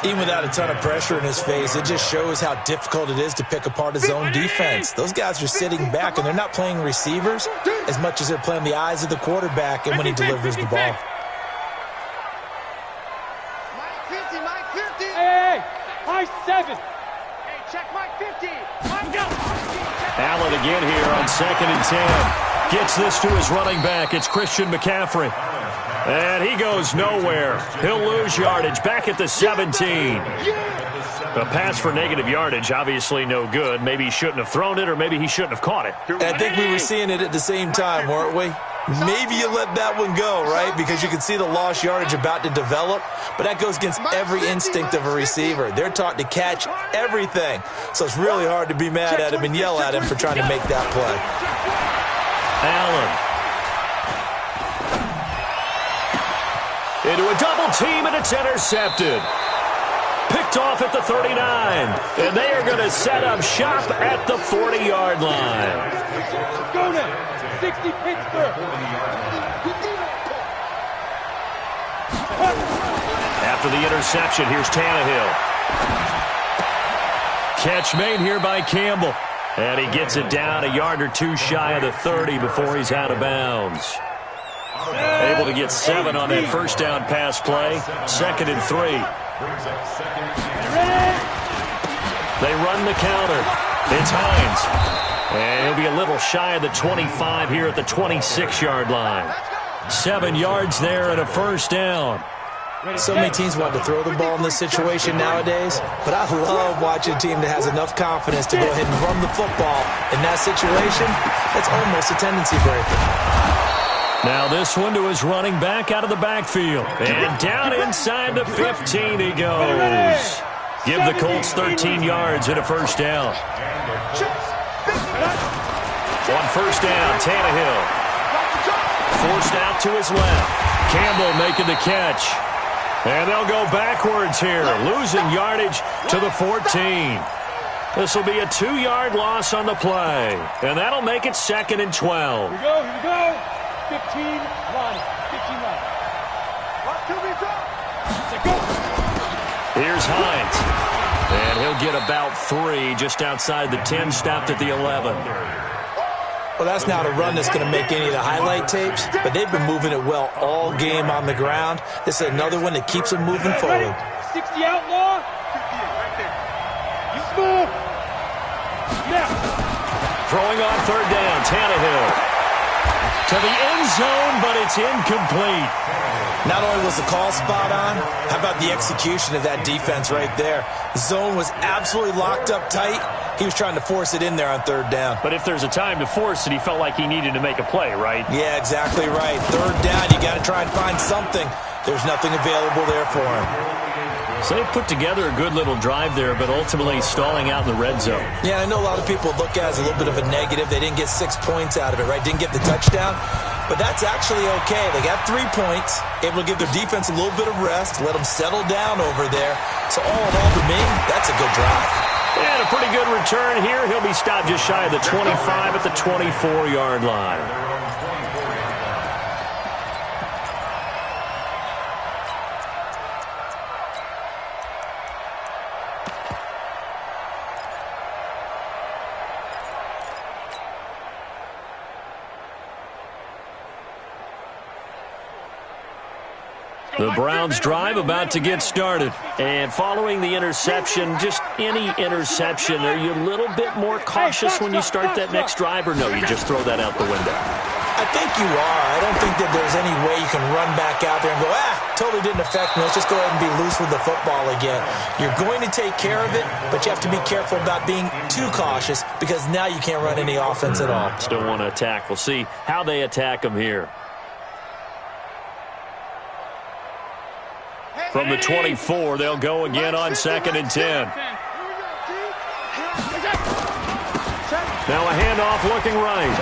Even without a ton of pressure in his face, it just shows how difficult it is to pick apart his own defense. Those guys are sitting back, and they're not playing receivers as much as they're playing the eyes of the quarterback and when he delivers the ball. Mike 7. Hey, check Mike 50. Mike go. Allen again here on 2nd and 10. Gets this to his running back. It's Christian McCaffrey. And he goes nowhere. He'll lose yardage back at the 17. A pass for negative yardage, obviously no good. Maybe he shouldn't have thrown it, or maybe he shouldn't have caught it. And I think we were seeing it at the same time, weren't we? maybe you let that one go, right? Because you can see the lost yardage about to develop, but that goes against every instinct of a receiver. They're taught to catch everything, so it's really hard to be mad at him and yell at him for trying to make that play. Allen. Into a double team, and it's intercepted. Picked off at the 39, and they are going to set up shop at the 40-yard line. Go now, 60 Pittsburgh. After the interception, here's Tannehill. Catch made here by Campbell, and he gets it down a yard or two shy of the 30 before he's out of bounds. Able to get 7 on that first down pass play. 2nd and 3. They run the counter. It's Hines. And he'll be a little shy of the 25 here at the 26-yard line. 7 yards there and a first down. So many teams want to throw the ball in this situation nowadays, but I love watching a team that has enough confidence to go ahead and run the football. In that situation, it's almost a tendency breaker. Now this one to his running back out of the backfield. And down inside the 15 he goes. Give the Colts 13 yards and a first down. On first down, Tannehill. Forced out to his left. Campbell making the catch. And they'll go backwards here, losing yardage to the 14. This will be a 2-yard loss on the play. And that'll make it 2nd and 12. Here we go. 15 line. 15 line. Here's Hines. And he'll get about 3 just outside the 10, stopped at the 11. Well, that's not a run that's going to make any of the highlight tapes, but they've been moving it well all game on the ground. This is another one that keeps them moving forward. 60 outlaw. You move. Yeah. Throwing on third down, Tannehill. To the end zone, but it's incomplete. Not only was the call spot on, how about the execution of that defense right there? The zone was absolutely locked up tight. He was trying to force it in there on third down. But if there's a time to force it, he felt like he needed to make a play, right? Yeah, exactly right. Third down, you got to try and find something. There's nothing available there for him. So they put together a good little drive there, but ultimately stalling out in the red zone. Yeah, I know a lot of people look at it as a little bit of a negative. They didn't get 6 points out of it, right? Didn't get the touchdown. But that's actually okay. They got 3 points, able to give their defense a little bit of rest, let them settle down over there. So all in all, to me, that's a good drive. And a pretty good return here. He'll be stopped just shy of the 25 at the 24-yard line. The Browns drive about to get started. And following the interception, just any interception, are you a little bit more cautious when you start that next drive, or no, you just throw that out the window? I think you are. I don't think that there's any way you can run back out there and go, totally didn't affect me. Let's just go ahead and be loose with the football again. You're going to take care of it, but you have to be careful about being too cautious because now you can't run any offense at all. Still want to attack. We'll see how they attack them here. From the 24, they'll go again on 2nd and 10. Now a handoff looking right.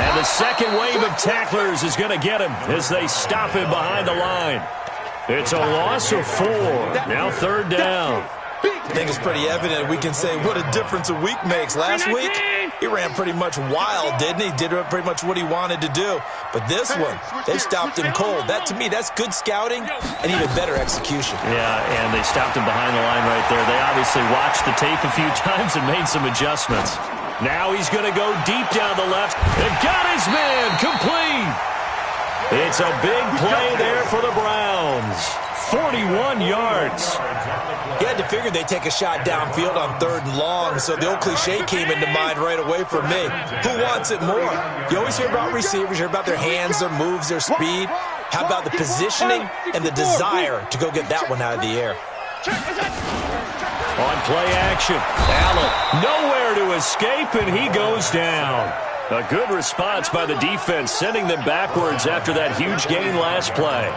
And the second wave of tacklers is going to get him as they stop him behind the line. It's a loss of 4. Now 3rd down. I think it's pretty evident. We can say what a difference a week makes. Last week, he ran pretty much wild, didn't he? Did pretty much what he wanted to do. But this one, they stopped him cold. That, to me, that's good scouting and even better execution. Yeah, and they stopped him behind the line right there. They obviously watched the tape a few times and made some adjustments. Now he's going to go deep down the left. And got his man complete. It's a big play there for the Browns. 41 yards. You had to figure they'd take a shot downfield on 3rd and long, so the old cliche came into mind right away for me. Who wants it more? You always hear about receivers, hear about their hands, their moves, their speed. How about the positioning and the desire to go get that one out of the air? On play action, Allen nowhere to escape, and he goes down. A good response by the defense, sending them backwards after that huge gain last play.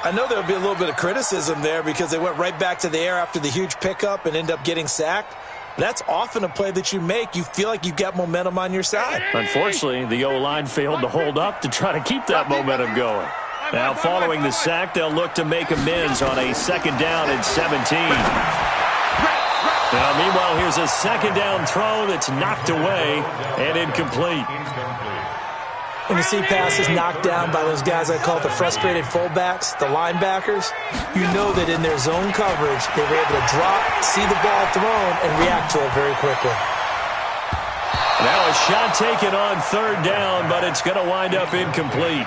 I know there'll be a little bit of criticism there because they went right back to the air after the huge pickup and end up getting sacked. That's often a play that you make. You feel like you've got momentum on your side. Unfortunately, the O-line failed to hold up to try to keep that momentum going. Now, following the sack, they'll look to make amends on a 2nd down and 17. Now, meanwhile, here's a 2nd down throw that's knocked away and incomplete. When you see passes knocked down by those guys I call the frustrated fullbacks, the linebackers, you know that in their zone coverage, they were able to drop, see the ball thrown, and react to it very quickly. Now a shot taken on 3rd down, but it's going to wind up incomplete.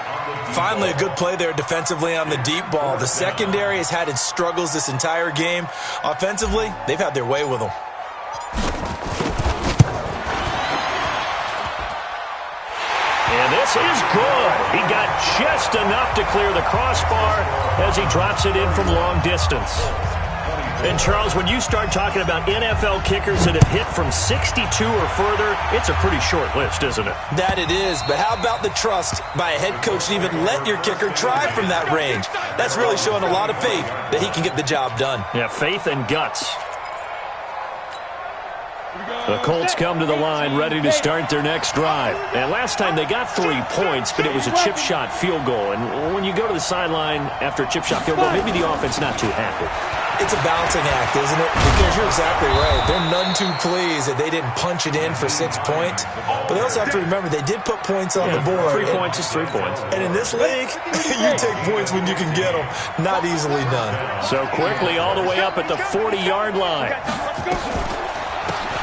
Finally, a good play there defensively on the deep ball. The secondary has had its struggles this entire game. Offensively, they've had their way with them. And this is good. He got just enough to clear the crossbar as he drops it in from long distance. And, Charles, when you start talking about NFL kickers that have hit from 62 or further, it's a pretty short list, isn't it? That it is, but how about the trust by a head coach to even let your kicker try from that range? That's really showing a lot of faith that he can get the job done. Yeah, faith and guts. The Colts come to the line ready to start their next drive. And last time they got 3 points, but it was a chip shot field goal. And when you go to the sideline after a chip shot field goal, maybe the offense not too happy. It's a balancing act, isn't it? Because you're exactly right. They're none too pleased that they didn't punch it in for 6 points. But they also have to remember they did put points on the board. 3 points is 3 points. And in this league, you take points when you can get them. Not easily done. So quickly all the way up at the 40-yard line.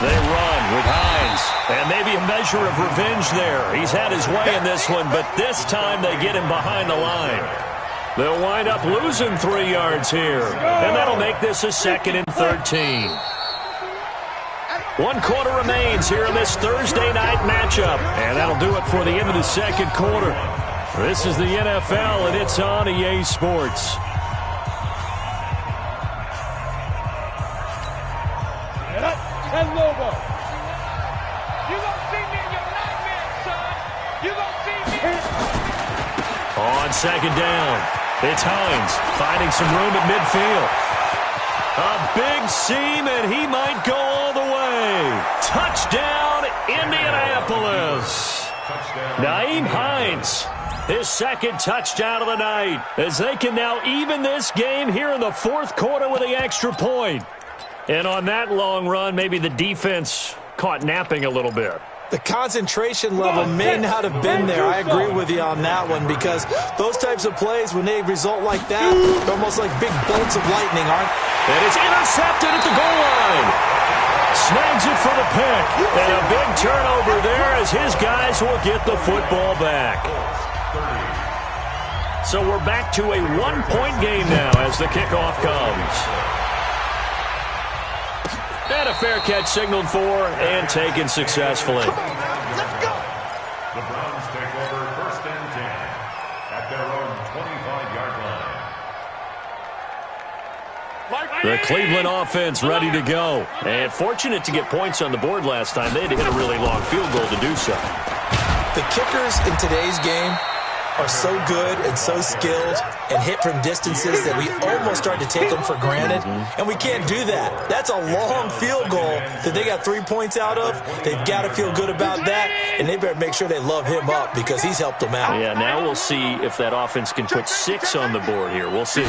They run with Hines, and maybe a measure of revenge there. He's had his way in this one, but this time they get him behind the line. They'll wind up losing 3 yards here, and that'll make this a 2nd and 13. 1 quarter remains here in this Thursday night matchup, and that'll do it for the end of the 2nd quarter. This is the NFL, and it's on EA Sports. And Lobo. You gonna see me in your nightmare, son. You gonna see me. On 2nd down, it's Hines finding some room at midfield. A big seam, and he might go all the way. Touchdown, Indianapolis. Nyheim Hines, his 2nd touchdown of the night, as they can now even this game here in the 4th quarter with the extra point. And on that long run, maybe the defense caught napping a little bit. The concentration level may not have been there. I agree with you on that one because those types of plays, when they result like that, they're almost like big bolts of lightning, aren't they? And it's intercepted at the goal line. Snags it for the pick. And a big turnover there as his guys will get the football back. So we're back to a 1-point game now as the kickoff comes. And a fair catch signaled for and taken successfully. The Browns take over 1st and 10 at their own 25-yard line. The Cleveland offense ready to go. And fortunate to get points on the board last time. They had to hit a really long field goal to do so. The kickers in today's game are so good and so skilled and hit from distances that we almost start to take them for granted, and we can't do that. That's a long field goal that they got 3 points out of. They've got to feel good about that, and they better make sure they love him up because he's helped them out. Yeah, now we'll see if that offense can put 6 on the board here. We'll see.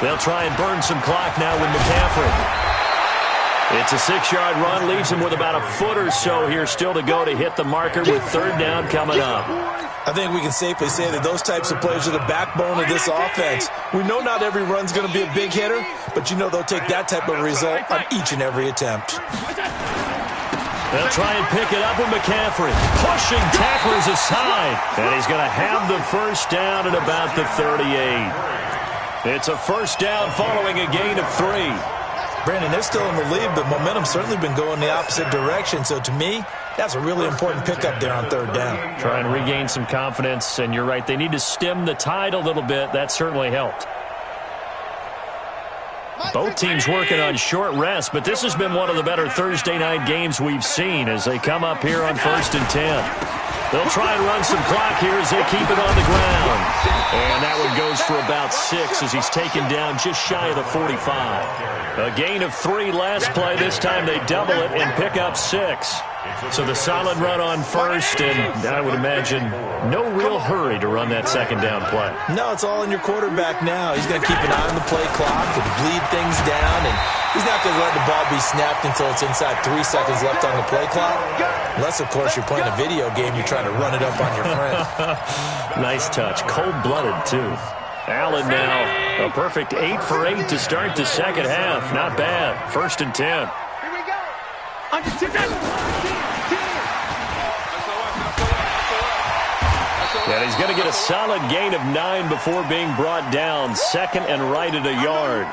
They'll try and burn some clock now with McCaffrey. It's a 6-yard run, leaves him with about a foot or so here still to go to hit the marker with 3rd down coming up. I think we can safely say that those types of plays are the backbone of this offense. We know not every run's going to be a big hitter, but you know they'll take that type of result on each and every attempt. They'll try and pick it up with McCaffrey. Pushing tacklers aside, and he's going to have the 1st down at about the 38. It's a 1st down following a gain of 3. Brandon, they're still in the lead, but momentum's certainly been going the opposite direction. So to me, that's a really important pickup there on 3rd down. Try and regain some confidence, and you're right. They need to stem the tide a little bit. That certainly helped. Both teams working on short rest, but this has been one of the better Thursday night games we've seen as they come up here on 1st and 10. They'll try and run some clock here as they keep it on the ground. And that one goes for about 6 as he's taken down just shy of the 45. A gain of 3 last play. This time they double it and pick up 6. So the solid run on first, and I would imagine no real hurry to run that second down play. No, it's all in your quarterback now. He's going to keep an eye on the play clock and bleed things down, and he's not going to let the ball be snapped until it's inside 3 seconds left on the play clock. Unless, of course, you're playing a video game, you're trying to run it up on your friend. Nice touch. Cold-blooded, too. Allen now a perfect 8 for 8 to start the second half. Not bad. 1st and 10. Here we go. And he's going to get a solid gain of 9 before being brought down. 2nd and right at a yard.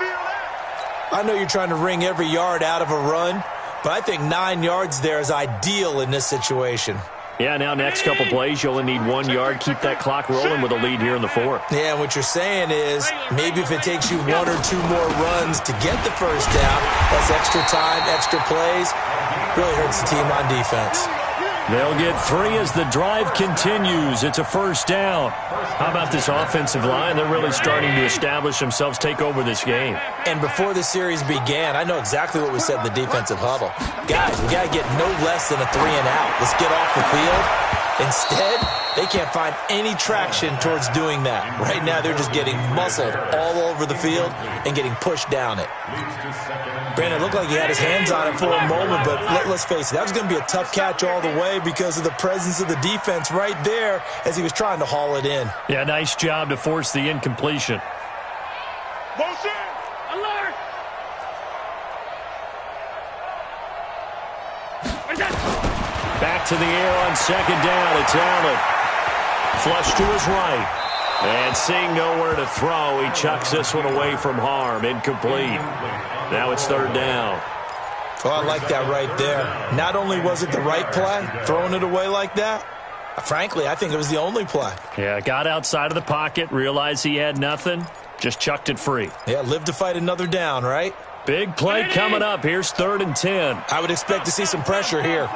I know you're trying to wring every yard out of a run, but I think 9 yards there is ideal in this situation. Yeah, now next couple plays, you only need 1 yard. Keep that clock rolling with a lead here in the 4th. Yeah, what you're saying is maybe if it takes you 1 or 2 more runs to get the first down, that's extra time, extra plays, really hurts the team on defense. They'll get 3 as the drive continues. It's a first down. How about this offensive line? They're really starting to establish themselves, take over this game. And before the series began, I know exactly what we said in the defensive huddle. Guys, we got to get no less than a 3 and out. Let's get off the field. Instead, they can't find any traction towards doing that. Right now, they're just getting muscled all over the field and getting pushed down it. Brandon, it looked like he had his hands on it for a moment, but let's face it, that was going to be a tough catch all the way because of the presence of the defense right there as he was trying to haul it in. Yeah, nice job to force the incompletion. Motion. Alert. Back to the air on 2nd down. It's Allen. Flush to his right. And seeing nowhere to throw, he chucks this one away from harm. Incomplete. Now it's 3rd down. Oh, I like that right there. Not only was it the right play, throwing it away like that, frankly, I think it was the only play. Yeah, got outside of the pocket, realized he had nothing, just chucked it free. Yeah, live to fight another down, right? Big play coming up. Here's 3rd and 10. I would expect to see some pressure here.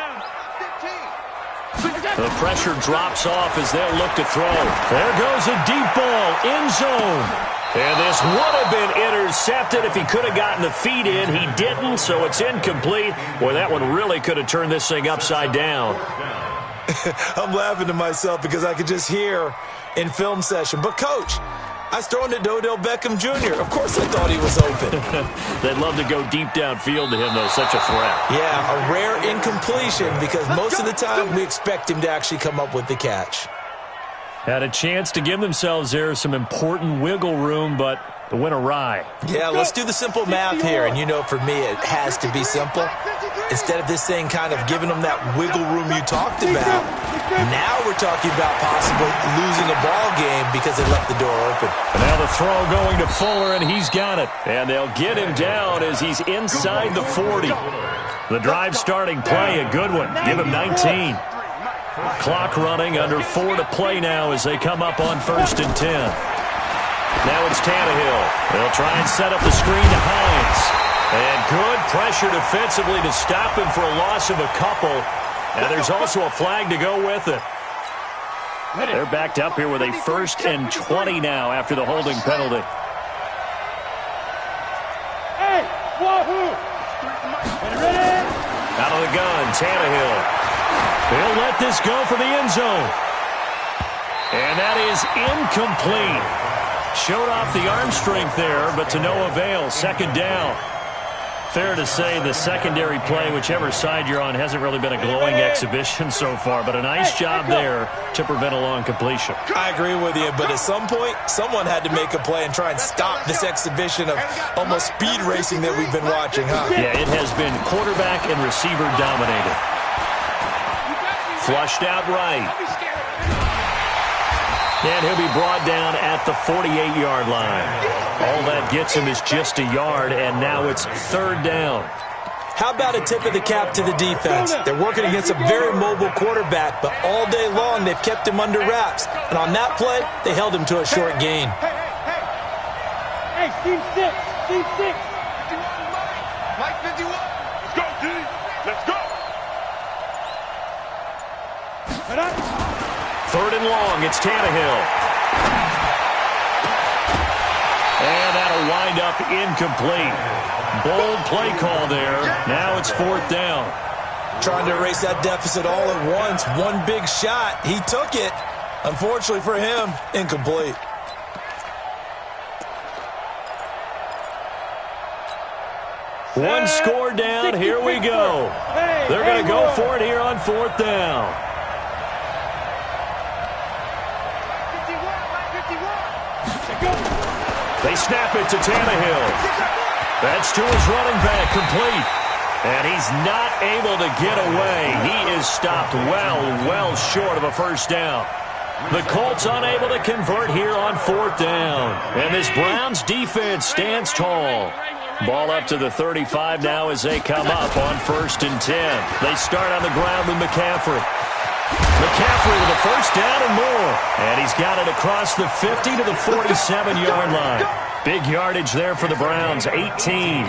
The pressure drops off as they'll look to throw. There goes a deep ball, end zone. And this would have been intercepted if he could have gotten the feet in. He didn't, so it's incomplete. Boy, that one really could have turned this thing upside down. I'm laughing to myself because I could just hear in film session. But, Coach, I was throwing to Odell Beckham Jr. Of course I thought he was open. They'd love to go deep downfield to him, though. Such a threat. Yeah, a rare incompletion because most of the time we expect him to actually come up with the catch. Had a chance to give themselves there some important wiggle room, but it went awry. Yeah, let's do the simple math here. And you know, for me, it has to be simple. Instead of this thing kind of giving them that wiggle room you talked about, now we're talking about possibly losing a ball game because they left the door open. And now the throw going to Fuller, and he's got it. And they'll get him down as he's inside the 40. The drive starting play, a good one. Give him 19. Clock running, under 4 to play now as they come up on 1st and 10. Now it's Tannehill. They'll try and set up the screen to Hines. And good pressure defensively to stop him for a loss of a couple. And there's also a flag to go with it. They're backed up here with a 1st and 20 now after the holding penalty. Hey, wahoo! Out of the gun, Tannehill. He'll let this go for the end zone. And that is incomplete. Showed off the arm strength there, but to no avail. 2nd down. Fair to say the secondary play, whichever side you're on, hasn't really been a glowing exhibition so far, but a nice job there to prevent a long completion. I agree with you, but at some point, someone had to make a play and try and stop this exhibition of almost speed racing that we've been watching, huh? Yeah, it has been quarterback and receiver dominated. Flushed out right. And he'll be brought down at the 48-yard line. All that gets him is just a yard, and now it's 3rd down. How about a tip of the cap to the defense? They're working against a very mobile quarterback, but all day long they've kept him under wraps. And on that play, they held him to a short gain. Hey, team 6, team 6. Let's go, G. Let's go. 3rd and long, it's Tannehill. And that'll wind up incomplete. Bold play call there. Now it's 4th down. Trying to erase that deficit all at once. One big shot. He took it. Unfortunately for him, incomplete. One score down. Here we go. They're going to go for it here on 4th down. They snap it to Tannehill. That's to his running back, complete. And he's not able to get away. He is stopped well short of a 1st down. The Colts unable to convert here on 4th down. And this Browns defense stands tall. Ball up to the 35 now as they come up on 1st and 10. They start on the ground with McCaffrey. McCaffrey with a 1st down and more. And he's got it across the 50 to the 47-yard line. Big yardage there for the Browns, 18.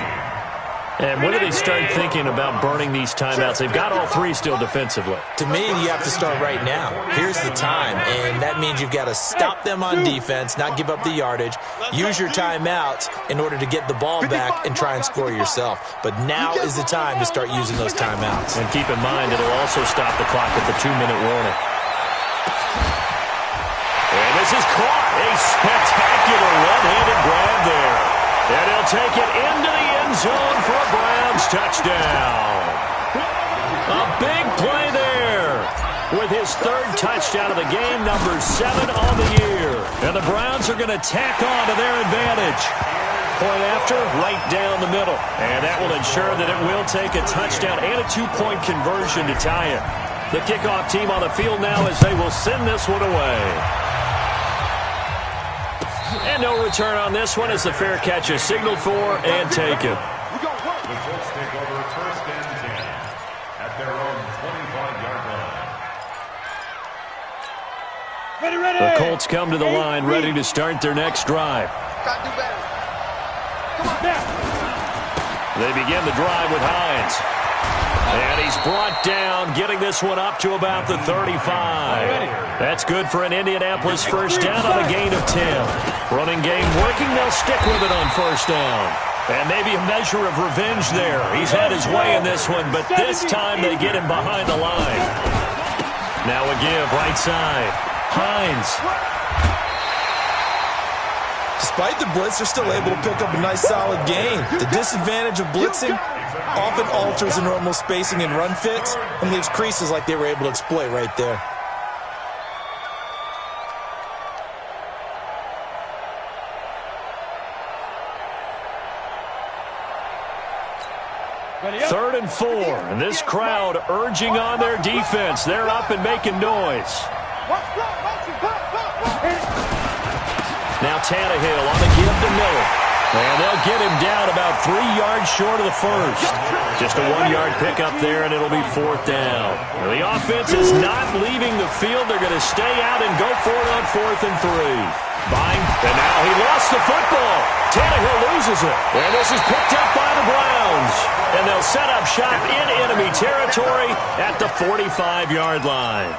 And when do they start thinking about burning these timeouts? They've got all 3 still defensively. To me, you have to start right now. Here's the time, and that means you've got to stop them on defense, not give up the yardage, use your timeouts in order to get the ball back and try and score yourself. But now is the time to start using those timeouts. And keep in mind, it'll also stop the clock at the 2-minute warning. And this is caught. A spectacular one-handed grab there. And he'll take it into the end zone for a Browns touchdown. A big play there with his 3rd touchdown of the game, number 7 on the year. And the Browns are going to tack on to their advantage. Point after, right down the middle. And that will ensure that it will take a touchdown and a 2-point conversion to tie it. The kickoff team on the field now as they will send this one away. And no return on this one as the fair catch is signaled for and taken. The Colts take over 1st and 10 at their own 25-yard line. The Colts come to the line ready to start their next drive. They begin the drive with Hines. And he's brought down, getting this one up to about the 35. That's good for an Indianapolis 1st down on a gain of 10. Running game working, they'll stick with it on 1st down. And maybe a measure of revenge there. He's had his way in this one, but this time they get him behind the line. Now a give, right side. Hines. Despite the blitz, they're still able to pick up a nice solid gain. The disadvantage of blitzing often alters the normal spacing and run fits and leaves creases like they were able to exploit right there. Third and 4, and this crowd urging on their defense. They're up and making noise. Now Tannehill on the give to Miller. And they'll get him down about 3 yards short of the 1st. Just a 1-yard pickup there, and it'll be 4th down. Now, the offense is not leaving the field. They're going to stay out and go for it on 4th and 3. Buying, and now he lost the football. Tannehill loses it. And this is picked up by the Browns. And they'll set up shop in enemy territory at the 45-yard line.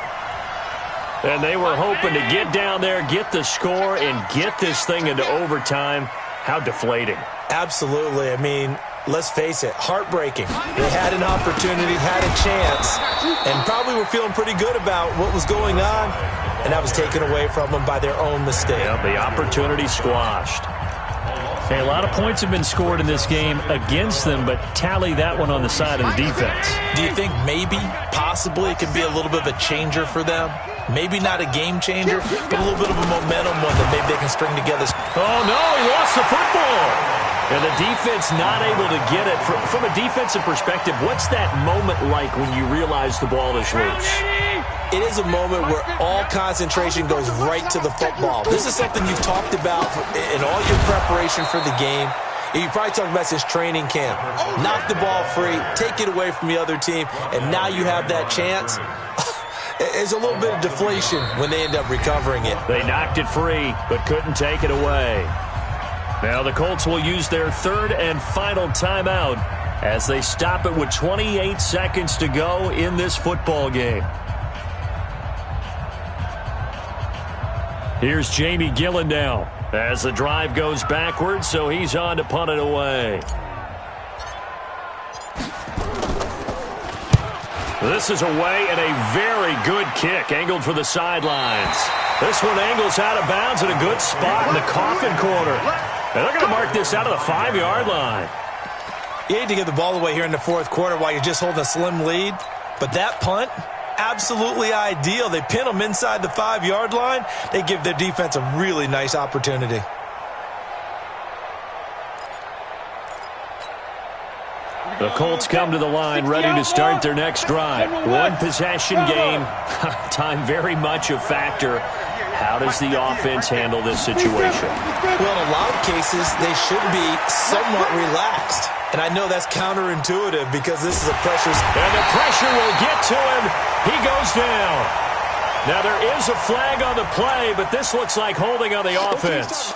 And they were hoping to get down there, get the score, and get this thing into overtime. How deflating. Absolutely. I mean, let's face it, heartbreaking. They had an opportunity, had a chance, and probably were feeling pretty good about what was going on, and that was taken away from them by their own mistake. Yeah, the opportunity squashed. Hey, a lot of points have been scored in this game against them, but tally that one on the side of the defense. Do you think maybe, possibly, it could be a little bit of a changer for them? Maybe not a game changer, but a little bit of a momentum one that maybe they can string together. Oh, no, he lost the football. And the defense not able to get it. From a defensive perspective, what's that moment like when you realize the ball is loose? It is a moment where all concentration goes right to the football. This is something you've talked about in all your preparation for the game. You probably talked about this training camp. Knock the ball free, take it away from the other team, and now you have that chance. There's a little bit of deflation when they end up recovering it. They knocked it free, but couldn't take it away. Now the Colts will use their 3rd and final timeout as they stop it with 28 seconds to go in this football game. Here's Jamie Gillen now as the drive goes backwards, so he's on to punt it away. This is away and a very good kick, angled for the sidelines. This one angles out of bounds in a good spot in the coffin corner. And they're going to mark this out of the 5-yard line. You hate to give the ball away here in the fourth quarter while you're just holding a slim lead, but that punt, absolutely ideal. They pin them inside the 5-yard line. They give their defense a really nice opportunity. The Colts come to the line ready to start their next drive. One possession game. Time very much a factor. How does the offense handle this situation? Well, in a lot of cases, they should be somewhat relaxed. And I know that's counterintuitive because this is a pressure. And the pressure will get to him. He goes down. Now, there is a flag on the play, but this looks like holding on the offense.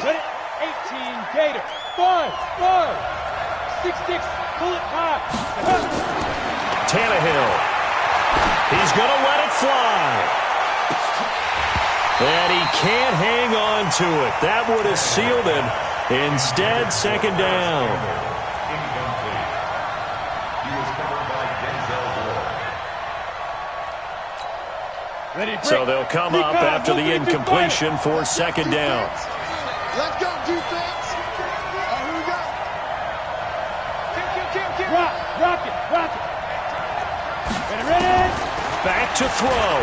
Ready? 18, Gator. 5. 6, pull it high. Tannehill. He's going to let it fly. And he can't hang on to it. That would have sealed him. Instead, second down. So they'll come up after the incompletion for second down. Let's go, defense. Who we got? Rock it. Ready? Back to throw.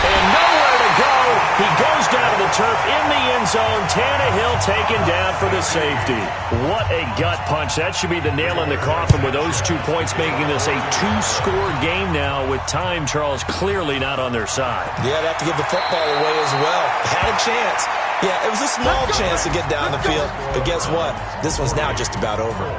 And nowhere to go. He goes down to the turf in the end zone. Tannehill taken down for the safety. What a gut punch. That should be the nail in the coffin with those 2 points, making this a 2-score game now with time, Charles, clearly not on their side. Yeah, they have to give the football away as well. Had a chance. Yeah, it was a small chance to get down the field. But guess what? This one's now just about over.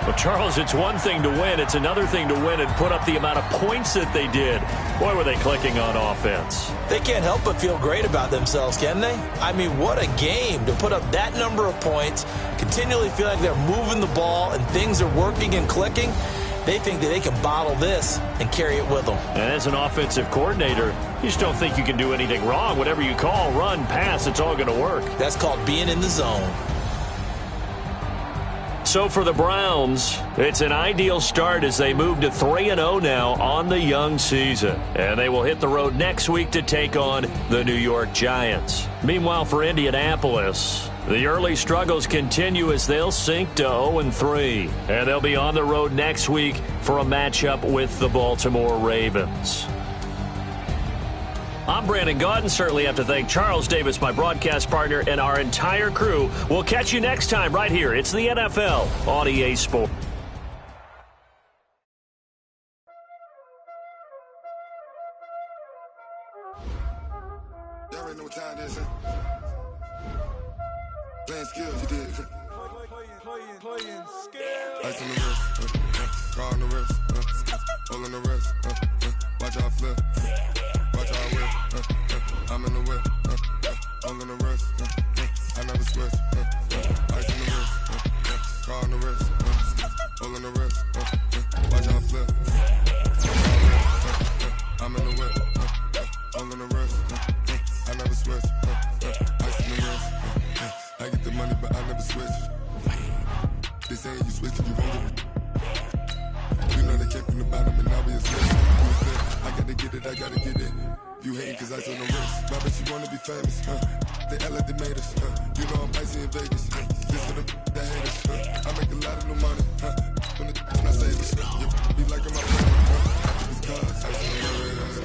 Well, Charles, it's one thing to win. It's another thing to win and put up the amount of points that they did. Boy, were they clicking on offense. They can't help but feel great about themselves, can they? I mean, what a game to put up that number of points, continually feel like they're moving the ball and things are working and clicking. They think that they can bottle this and carry it with them. And as an offensive coordinator, you just don't think you can do anything wrong. Whatever you call, run, pass, it's all going to work. That's called being in the zone. So for the Browns, it's an ideal start as they move to 3-0 now on the young season. And they will hit the road next week to take on the New York Giants. Meanwhile, for Indianapolis, the early struggles continue as they'll sink to 0-3. And they'll be on the road next week for a matchup with the Baltimore Ravens. I'm Brandon Gaudin. Certainly have to thank Charles Davis, my broadcast partner, and our entire crew. We'll catch you next time right here. It's the NFL on EA Sports. Y'all already know what time it is, huh? Playing skills, you did. Playing skills. Ice on the wrist, car on the wrist, hole in the wrist, watch out flip. Watch how I whip, I'm in the whip, hole in the wrist, I never switch, ice in the wrist, car on the wrist, hole in the wrist, watch how I flip, I'm in the whip, hole in the wrist, I never switch, ice in the wrist, I get the money but I never switch, they saying you switch and you won't get it. You know they came from the bottom and now we a switch. I gotta get it, I gotta get it. You hating cause I on the wrist. My bitch, you wanna be famous, They act like they made us, You know I'm icy in Vegas, This for the that hate us, I make a lot of new money, When the not save us, You be like in my family, It's cause I on the wrist,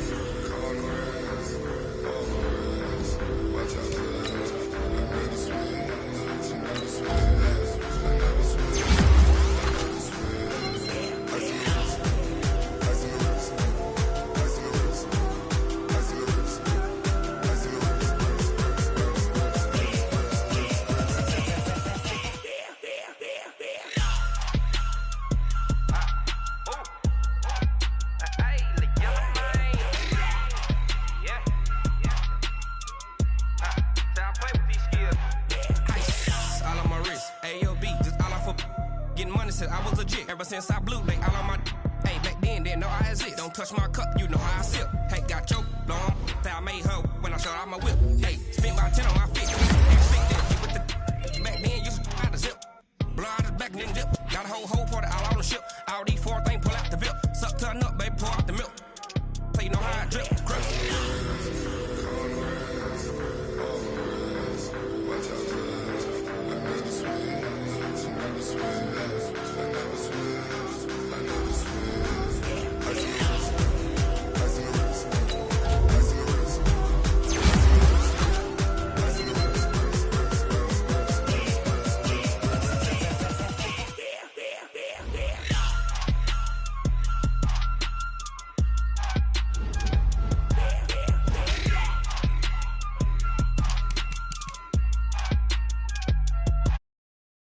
on the wrist, on the wrist. Watch out for that, I never switch, I never switch, I never switch. Ever since I blew, they all on my. Hey, back then, didn't know I exist. Don't touch my cup, you know how I sip. Hey, got choked, long. I made her when I showed out my whip. Hey, spent about 10 on my fit.